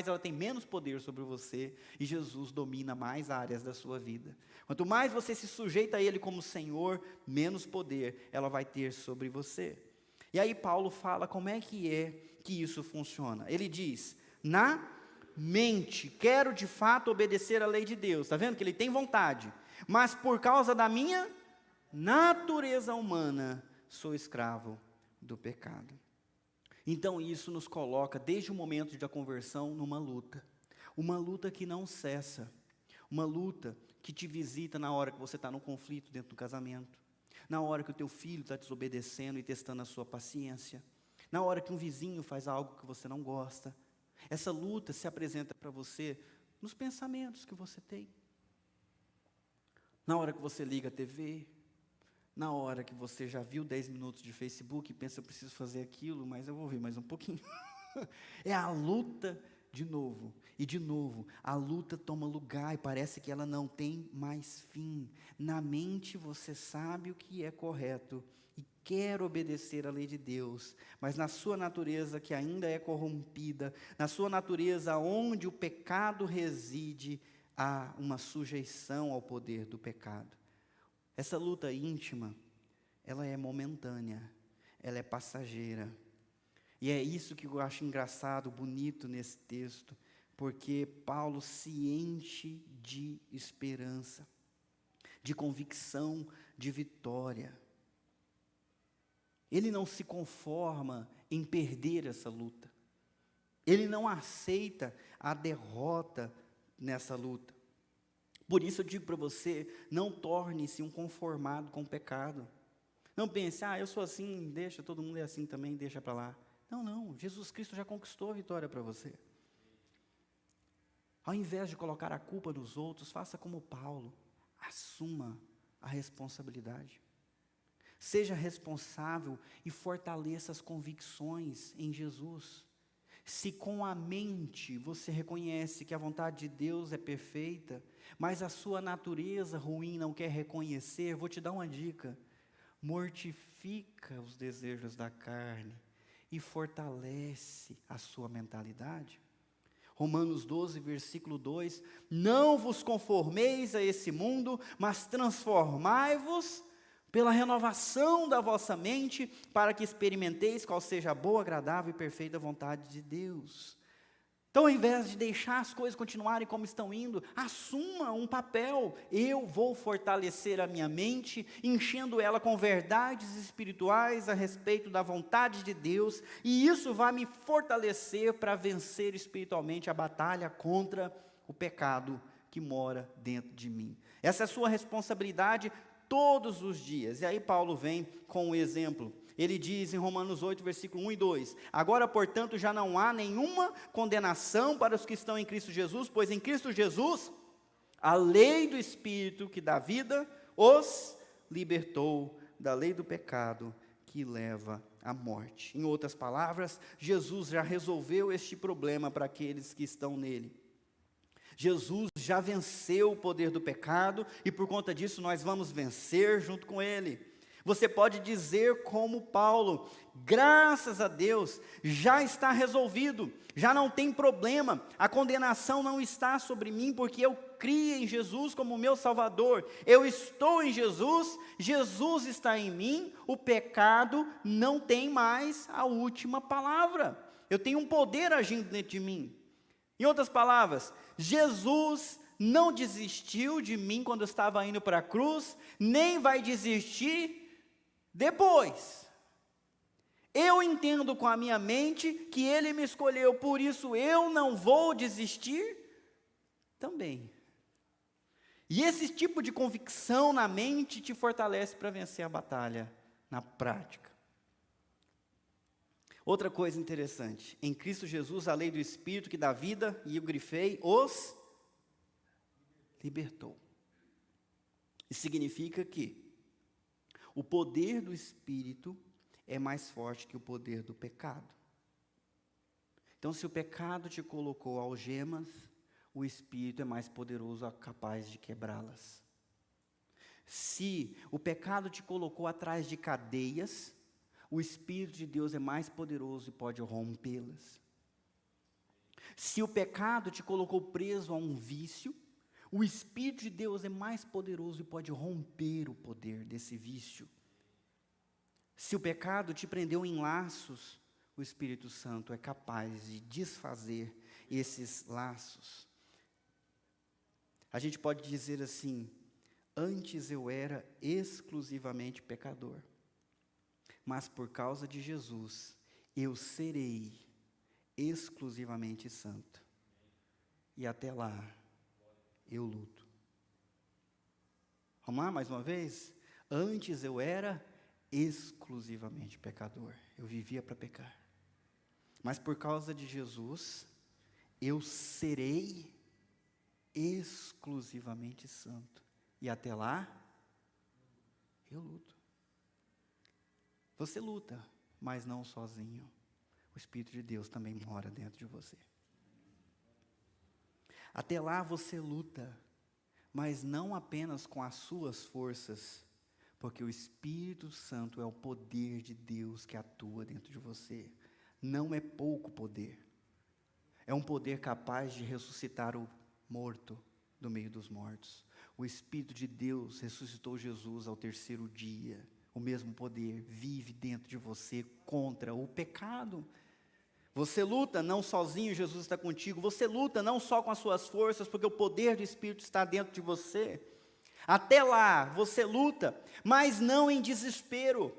ela tem menos poder sobre você, e Jesus domina mais áreas da sua vida. Quanto mais você se sujeita a Ele como Senhor, menos poder ela vai ter sobre você. E aí Paulo fala como é que isso funciona. Ele diz, na mente, quero de fato obedecer à lei de Deus. Está vendo que ele tem vontade, mas por causa da minha natureza humana, sou escravo do pecado. Então isso nos coloca, desde o momento da conversão, numa luta. Uma luta que não cessa. Uma luta que te visita na hora que você está no conflito dentro do casamento. Na hora que o teu filho está desobedecendo e testando a sua paciência. Na hora que um vizinho faz algo que você não gosta. Essa luta se apresenta para você nos pensamentos que você tem. Na hora que você liga a TV, na hora que você já viu 10 minutos de Facebook e pensa, eu preciso fazer aquilo, mas eu vou ver mais um pouquinho. É a luta de novo, e de novo, a luta toma lugar e parece que ela não tem mais fim. Na mente você sabe o que é correto e quer obedecer à lei de Deus, mas na sua natureza que ainda é corrompida, na sua natureza onde o pecado reside, há uma sujeição ao poder do pecado. Essa luta íntima, ela é momentânea, ela é passageira. E é isso que eu acho engraçado, bonito nesse texto, porque Paulo se enche de esperança, de convicção, de vitória. Ele não se conforma em perder essa luta. Ele não aceita a derrota nessa luta. Por isso eu digo para você, não torne-se um conformado com o pecado. Não pense, eu sou assim, deixa, todo mundo é assim também, deixa para lá. Não, Jesus Cristo já conquistou a vitória para você. Ao invés de colocar a culpa nos outros, faça como Paulo, assuma a responsabilidade. Seja responsável e fortaleça as convicções em Jesus. Se com a mente você reconhece que a vontade de Deus é perfeita, mas a sua natureza ruim não quer reconhecer, vou te dar uma dica. Mortifica os desejos da carne e fortalece a sua mentalidade. Romanos 12, versículo 2, não vos conformeis a esse mundo, mas transformai-vos pela renovação da vossa mente, para que experimenteis qual seja a boa, agradável e perfeita vontade de Deus. Então, ao invés de deixar as coisas continuarem como estão indo, assuma um papel. Eu vou fortalecer a minha mente, enchendo ela com verdades espirituais a respeito da vontade de Deus, e isso vai me fortalecer para vencer espiritualmente a batalha contra o pecado que mora dentro de mim. Essa é a sua responsabilidade todos os dias. E aí Paulo vem com um exemplo. Ele diz em Romanos 8, versículo 1 e 2: agora, portanto, já não há nenhuma condenação para os que estão em Cristo Jesus, pois em Cristo Jesus, a lei do Espírito que dá vida, os libertou da lei do pecado que leva à morte. Em outras palavras, Jesus já resolveu este problema para aqueles que estão nele. Jesus já venceu o poder do pecado e por conta disso nós vamos vencer junto com ele. Você pode dizer como Paulo: graças a Deus, já está resolvido, já não tem problema, a condenação não está sobre mim, porque eu criei em Jesus como meu Salvador, eu estou em Jesus, Jesus está em mim, o pecado não tem mais a última palavra, eu tenho um poder agindo dentro de mim. Em outras palavras, Jesus não desistiu de mim quando eu estava indo para a cruz, nem vai desistir depois. Eu entendo com a minha mente que Ele me escolheu, por isso eu não vou desistir também. E esse tipo de convicção na mente te fortalece para vencer a batalha na prática. Outra coisa interessante, em Cristo Jesus, a lei do Espírito que dá vida, e eu grifei, os libertou. Isso significa que o poder do Espírito é mais forte que o poder do pecado. Então, se o pecado te colocou algemas, o Espírito é mais poderoso, capaz de quebrá-las. Se o pecado te colocou atrás de cadeias, o Espírito de Deus é mais poderoso e pode rompê-las. Se o pecado te colocou preso a um vício, o Espírito de Deus é mais poderoso e pode romper o poder desse vício. Se o pecado te prendeu em laços, o Espírito Santo é capaz de desfazer esses laços. A gente pode dizer assim: antes eu era exclusivamente pecador, mas por causa de Jesus, eu serei exclusivamente santo. E até lá, eu luto. Vamos lá mais uma vez? Antes eu era exclusivamente pecador. Eu vivia para pecar. Mas por causa de Jesus, eu serei exclusivamente santo. E até lá, eu luto. Você luta, mas não sozinho. O Espírito de Deus também mora dentro de você. Até lá você luta, mas não apenas com as suas forças, porque o Espírito Santo é o poder de Deus que atua dentro de você. Não é pouco poder. É um poder capaz de ressuscitar o morto do meio dos mortos. O Espírito de Deus ressuscitou Jesus ao terceiro dia. O mesmo poder vive dentro de você contra o pecado. Você luta não sozinho, Jesus está contigo. Você luta não só com as suas forças, porque o poder do Espírito está dentro de você. Até lá, você luta, mas não em desespero.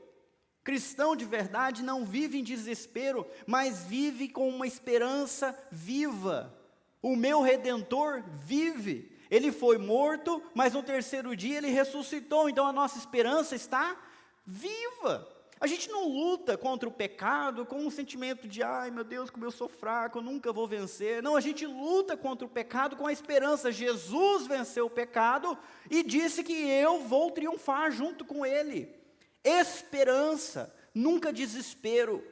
Cristão de verdade não vive em desespero, mas vive com uma esperança viva. O meu Redentor vive. Ele foi morto, mas no terceiro dia ele ressuscitou. Então a nossa esperança está viva. A gente não luta contra o pecado com um sentimento de: ai meu Deus, como eu sou fraco, eu nunca vou vencer. Não, a gente luta contra o pecado com a esperança. Jesus venceu o pecado e disse que eu vou triunfar junto com Ele. Esperança, nunca desespero.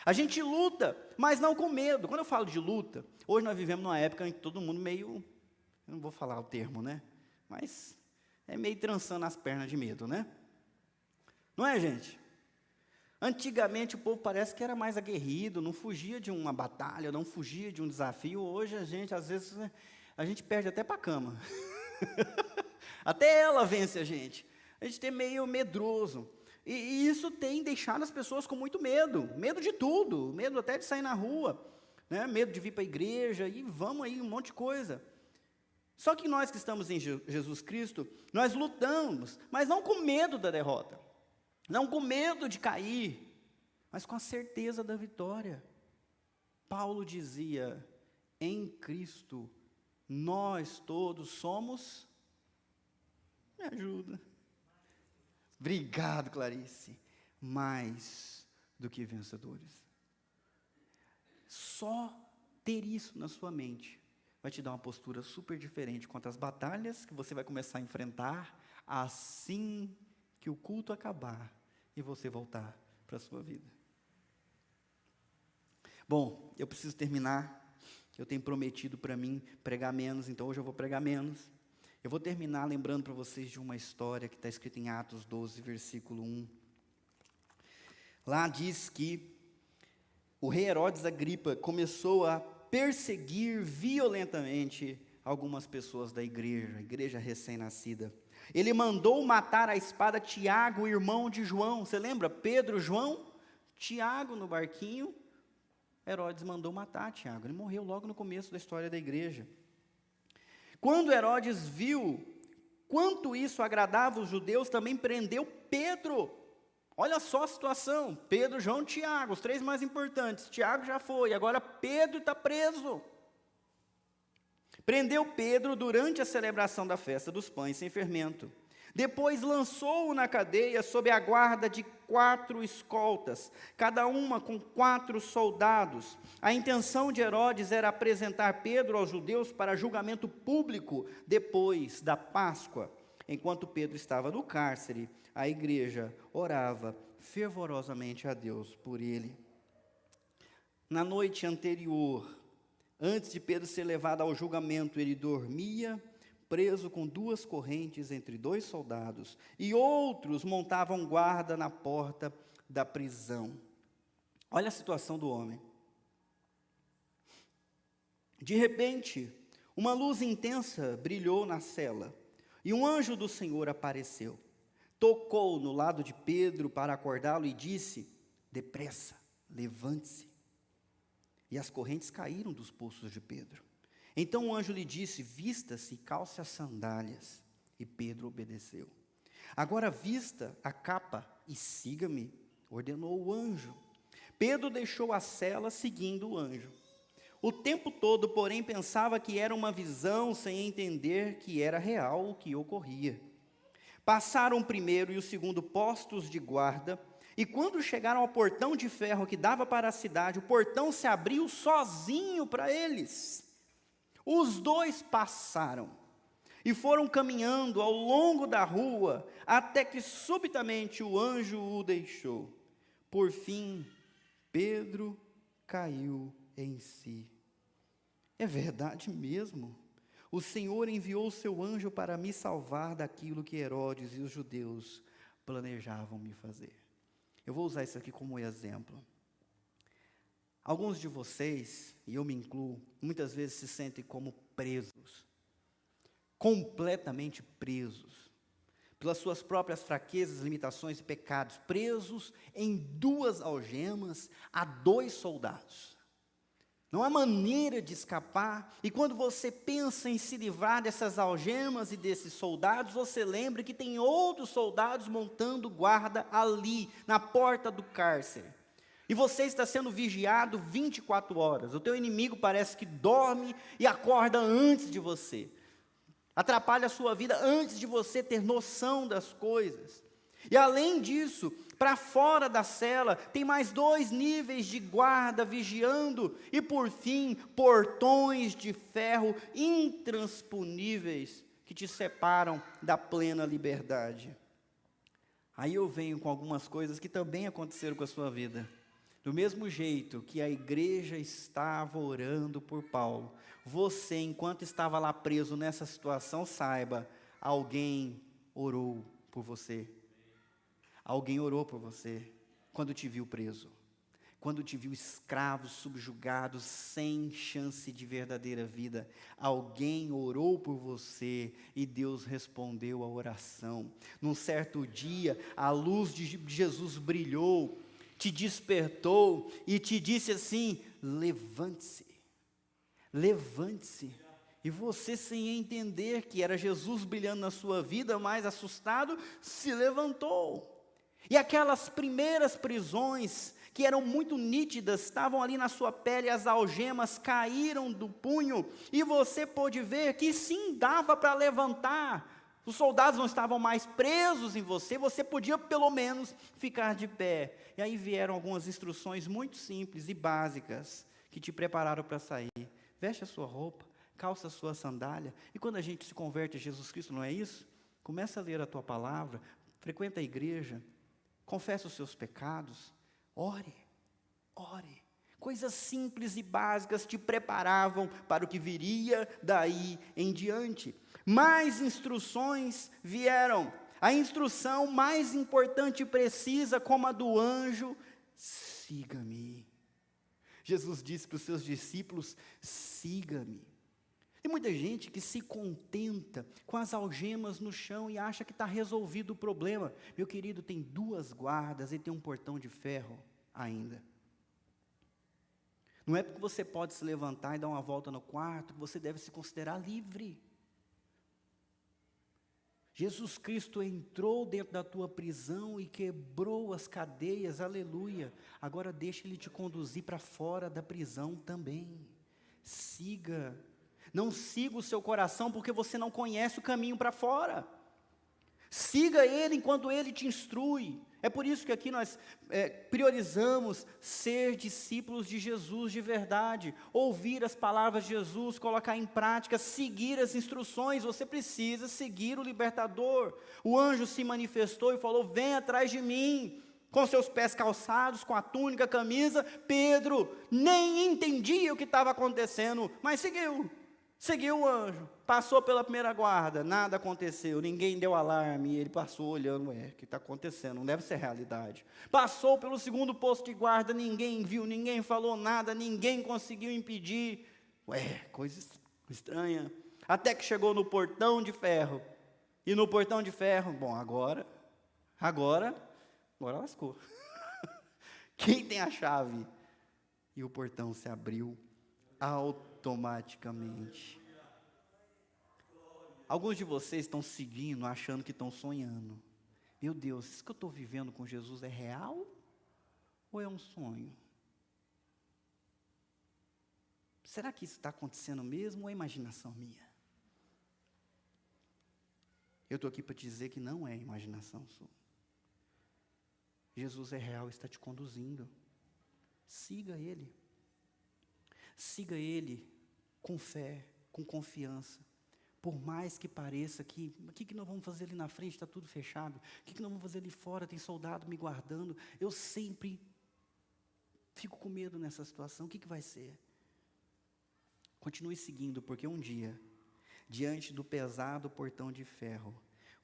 A gente luta, mas não com medo. Quando eu falo de luta, hoje nós vivemos numa época em que todo mundo meio, eu não vou falar o termo, né? Mas é meio trançando as pernas de medo, né? Não é, gente? Antigamente o povo parece que era mais aguerrido, não fugia de uma batalha, não fugia de um desafio. Hoje a gente, às vezes, a gente perde até para a cama. Até ela vence a gente. A gente é meio medroso. E isso tem deixado as pessoas com muito medo. Medo de tudo. Medo até de sair na rua. Né? Medo de vir para a igreja. E vamos aí, um monte de coisa. Só que nós que estamos em Jesus Cristo, nós lutamos, mas não com medo da derrota. Não com medo de cair, mas com a certeza da vitória. Paulo dizia: em Cristo, nós todos somos... Me ajuda. Obrigado, Clarice. mais do que vencedores. Só ter isso na sua mente vai te dar uma postura super diferente quanto às batalhas que você vai começar a enfrentar assim que o culto acabar e você voltar para a sua vida. Bom, eu preciso terminar. Eu tenho prometido para mim pregar menos, então hoje eu vou pregar menos. Eu vou terminar lembrando para vocês de uma história que está escrita em Atos 12, versículo 1. Lá diz que o rei Herodes Agripa começou a perseguir violentamente algumas pessoas da igreja, a igreja recém-nascida. Ele mandou matar à espada Tiago, irmão de João. Você lembra? Pedro, João, Tiago no barquinho. Herodes mandou matar Tiago. Ele morreu logo no começo da história da igreja. Quando Herodes viu quanto isso agradava os judeus, também prendeu Pedro. Olha só a situação, Pedro, João, Tiago, os 3 mais importantes. Tiago já foi, agora Pedro está preso. Prendeu Pedro durante a celebração da festa dos pães sem fermento. Depois lançou-o na cadeia sob a guarda de 4 escoltas, cada uma com 4 soldados. A intenção de Herodes era apresentar Pedro aos judeus para julgamento público depois da Páscoa. Enquanto Pedro estava no cárcere, a igreja orava fervorosamente a Deus por ele. Na noite anterior, antes de Pedro ser levado ao julgamento, ele dormia preso com 2 correntes entre 2 soldados, e outros montavam guarda na porta da prisão. Olha a situação do homem. De repente, uma luz intensa brilhou na cela, e um anjo do Senhor apareceu. Tocou no lado de Pedro para acordá-lo e disse: depressa, levante-se. E as correntes caíram dos pulsos de Pedro. Então o anjo lhe disse: vista-se e calce as sandálias. E Pedro obedeceu. Agora vista a capa e siga-me, ordenou o anjo. Pedro deixou a cela seguindo o anjo. O tempo todo, porém, pensava que era uma visão, sem entender que era real o que ocorria. Passaram o primeiro e o segundo postos de guarda, e quando chegaram ao portão de ferro que dava para a cidade, o portão se abriu sozinho para eles. Os 2 passaram e foram caminhando ao longo da rua, até que subitamente o anjo o deixou. Por fim, Pedro caiu em si. É verdade mesmo? O Senhor enviou o seu anjo para me salvar daquilo que Herodes e os judeus planejavam me fazer. Eu vou usar isso aqui como exemplo. Alguns de vocês, e eu me incluo, muitas vezes se sentem como presos, completamente presos, pelas suas próprias fraquezas, limitações e pecados, presos em 2 algemas a 2 soldados. Não há maneira de escapar, e quando você pensa em se livrar dessas algemas e desses soldados, você lembra que tem outros soldados montando guarda ali, na porta do cárcere. E você está sendo vigiado 24 horas. O teu inimigo parece que dorme e acorda antes de você. Atrapalha a sua vida antes de você ter noção das coisas. E além disso, para fora da cela, tem mais 2 níveis de guarda vigiando. E por fim, portões de ferro intransponíveis que te separam da plena liberdade. Aí eu venho com algumas coisas que também aconteceram com a sua vida. Do mesmo jeito que a igreja estava orando por Paulo, você, enquanto estava lá preso nessa situação, saiba, alguém orou por você. Alguém orou por você quando te viu preso, quando te viu escravo, subjugado, sem chance de verdadeira vida. Alguém orou por você e Deus respondeu a oração. Num certo dia, a luz de Jesus brilhou, te despertou e te disse assim: levante-se, levante-se. E você, sem entender que era Jesus brilhando na sua vida, mais assustado, se levantou. E aquelas primeiras prisões, que eram muito nítidas, estavam ali na sua pele, as algemas caíram do punho, e você pôde ver que sim, dava para levantar Os soldados não estavam mais presos em você, você podia pelo menos ficar de pé. E aí vieram algumas instruções muito simples e básicas que te prepararam para sair. Veste a sua roupa, calça a sua sandália. E quando a gente se converte a Jesus Cristo, não é isso? Começa a ler a tua palavra, frequenta a igreja, confessa os seus pecados, ore, ore. Coisas simples e básicas te preparavam para o que viria daí em diante. Mais instruções vieram. A instrução mais importante e precisa, como a do anjo, siga-me. Jesus disse para os seus discípulos, siga-me. Tem muita gente que se contenta com as algemas no chão e acha que está resolvido o problema. Meu querido, tem 2 guardas e tem um portão de ferro ainda. Não é porque você pode se levantar e dar uma volta no quarto que você deve se considerar livre. Jesus Cristo entrou dentro da tua prisão e quebrou as cadeias, aleluia. Agora deixa Ele te conduzir para fora da prisão também. Siga. Não siga o seu coração porque você não conhece o caminho para fora. Siga Ele enquanto Ele te instrui. É por isso que aqui nós priorizamos ser discípulos de Jesus de verdade, ouvir as palavras de Jesus, colocar em prática, seguir as instruções. Você precisa seguir o libertador. O anjo se manifestou e falou, vem atrás de mim, com seus pés calçados, com a túnica, a camisa. Pedro nem entendia o que estava acontecendo, mas seguiu o anjo, passou pela primeira guarda, nada aconteceu, ninguém deu alarme, ele passou olhando, o que está acontecendo, não deve ser realidade. Passou pelo segundo posto de guarda, ninguém viu, ninguém falou nada, ninguém conseguiu impedir, coisa estranha, até que chegou no portão de ferro, e no portão de ferro, bom, agora lascou, quem tem a chave? E o portão se abriu automaticamente. Alguns de vocês estão seguindo, achando que estão sonhando. Meu Deus, isso que eu estou vivendo com Jesus é real? Ou é um sonho? Será que isso está acontecendo mesmo ou é imaginação minha? Eu estou aqui para te dizer que não é imaginação sua. Jesus é real, está te conduzindo. Siga Ele. Siga Ele com fé, com confiança. Por mais que pareça que, o que nós vamos fazer ali na frente, está tudo fechado. O que nós vamos fazer ali fora, tem soldado me guardando. Eu sempre fico com medo nessa situação, o que vai ser? Continue seguindo, porque um dia, diante do pesado portão de ferro,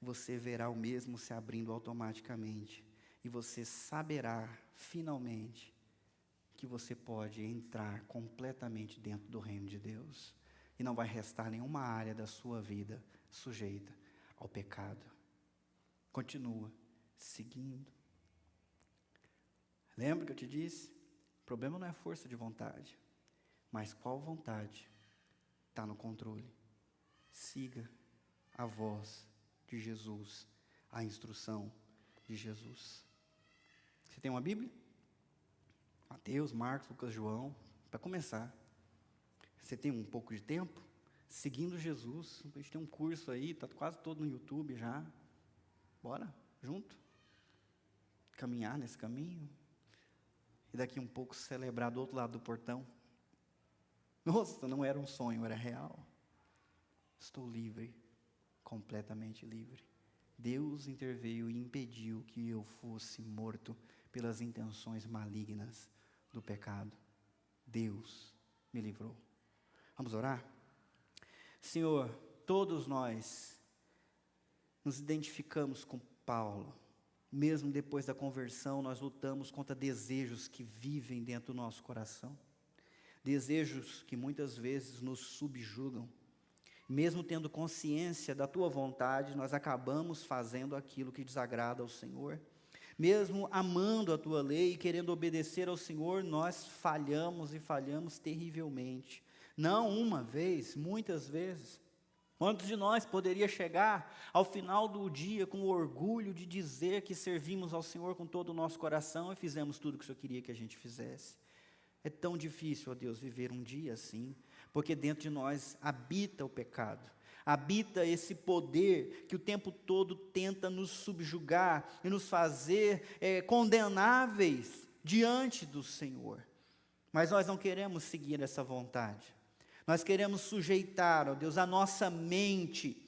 você verá o mesmo se abrindo automaticamente. E você saberá, finalmente, que você pode entrar completamente dentro do reino de Deus. E não vai restar nenhuma área da sua vida sujeita ao pecado. Continua seguindo. Lembra que eu te disse? O problema não é a força de vontade, mas qual vontade está no controle. Siga a voz de Jesus, a instrução de Jesus. Você tem uma Bíblia? Mateus, Marcos, Lucas, João, para começar. Você tem um pouco de tempo? Seguindo Jesus, a gente tem um curso aí, está quase todo no YouTube já. Bora, junto? Caminhar nesse caminho. E daqui um pouco celebrar do outro lado do portão. Nossa, não era um sonho, era real. Estou livre, completamente livre. Deus interveio e impediu que eu fosse morto pelas intenções malignas do pecado. Deus me livrou. Vamos orar? Senhor, todos nós nos identificamos com Paulo. Mesmo depois da conversão, nós lutamos contra desejos que vivem dentro do nosso coração. Desejos que muitas vezes nos subjugam. Mesmo tendo consciência da tua vontade, nós acabamos fazendo aquilo que desagrada ao Senhor. Mesmo amando a tua lei e querendo obedecer ao Senhor, nós falhamos e falhamos terrivelmente. Não uma vez, muitas vezes. Quantos de nós poderia chegar ao final do dia com o orgulho de dizer que servimos ao Senhor com todo o nosso coração e fizemos tudo o que o Senhor queria que a gente fizesse? É tão difícil, ó Deus, viver um dia assim, porque dentro de nós habita o pecado, habita esse poder que o tempo todo tenta nos subjugar e nos fazer condenáveis diante do Senhor. Mas nós não queremos seguir essa vontade. Nós queremos sujeitar, ó Deus, a nossa mente,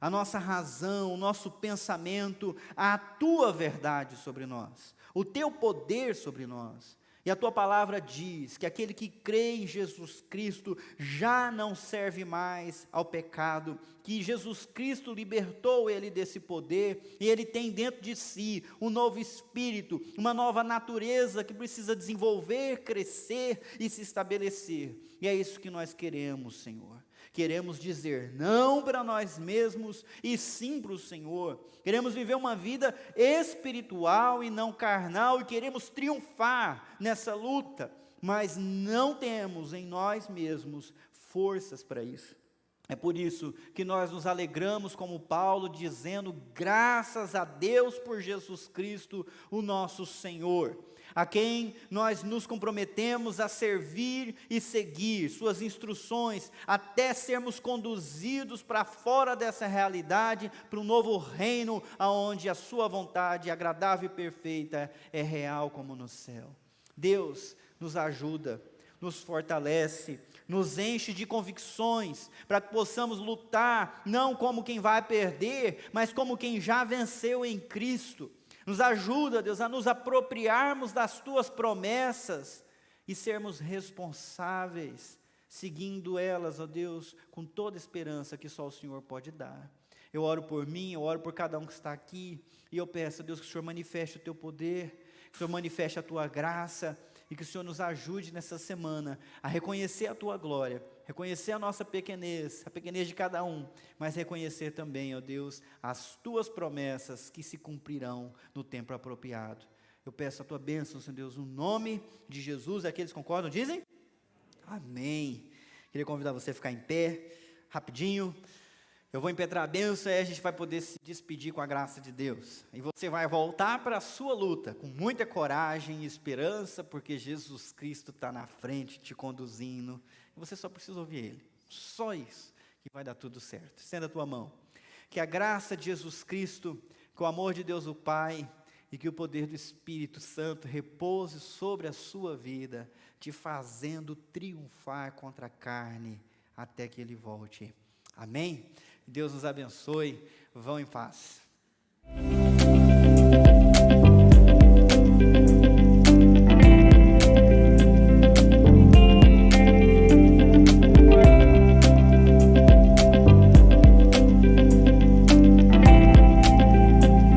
a nossa razão, o nosso pensamento à Tua verdade sobre nós, o Teu poder sobre nós. E a Tua palavra diz que aquele que crê em Jesus Cristo já não serve mais ao pecado, que Jesus Cristo libertou ele desse poder, e ele tem dentro de si um novo espírito, uma nova natureza que precisa desenvolver, crescer e se estabelecer. E é isso que nós queremos, Senhor. Queremos dizer não para nós mesmos e sim para o Senhor. Queremos viver uma vida espiritual e não carnal, e queremos triunfar nessa luta, mas não temos em nós mesmos forças para isso. É por isso que nós nos alegramos como Paulo, dizendo graças a Deus por Jesus Cristo, o nosso Senhor, a quem nós nos comprometemos a servir e seguir suas instruções, até sermos conduzidos para fora dessa realidade, para um novo reino, onde a sua vontade agradável e perfeita é real como no céu. Deus nos ajuda, nos fortalece, nos enche de convicções, para que possamos lutar, não como quem vai perder, mas como quem já venceu em Cristo. Nos ajuda, Deus, a nos apropriarmos das Tuas promessas e sermos responsáveis, seguindo elas, ó Deus, com toda esperança que só o Senhor pode dar. Eu oro por mim, eu oro por cada um que está aqui, e eu peço, Deus, que o Senhor manifeste o Teu poder, que o Senhor manifeste a Tua graça, e que o Senhor nos ajude nessa semana a reconhecer a Tua glória, reconhecer a nossa pequenez, a pequenez de cada um, mas reconhecer também, ó Deus, as Tuas promessas que se cumprirão no tempo apropriado. Eu peço a Tua bênção, Senhor Deus, no nome de Jesus. Aqueles que concordam, dizem? Amém. Queria convidar você a ficar em pé, rapidinho. Eu vou impetrar a bênção e a gente vai poder se despedir com a graça de Deus. E você vai voltar para a sua luta com muita coragem e esperança, porque Jesus Cristo está na frente, te conduzindo. E você só precisa ouvir Ele. Só isso que vai dar tudo certo. Estenda a tua mão. Que a graça de Jesus Cristo, que o amor de Deus o Pai e que o poder do Espírito Santo repouse sobre a sua vida, te fazendo triunfar contra a carne até que Ele volte. Amém? Deus nos abençoe. Vão em paz.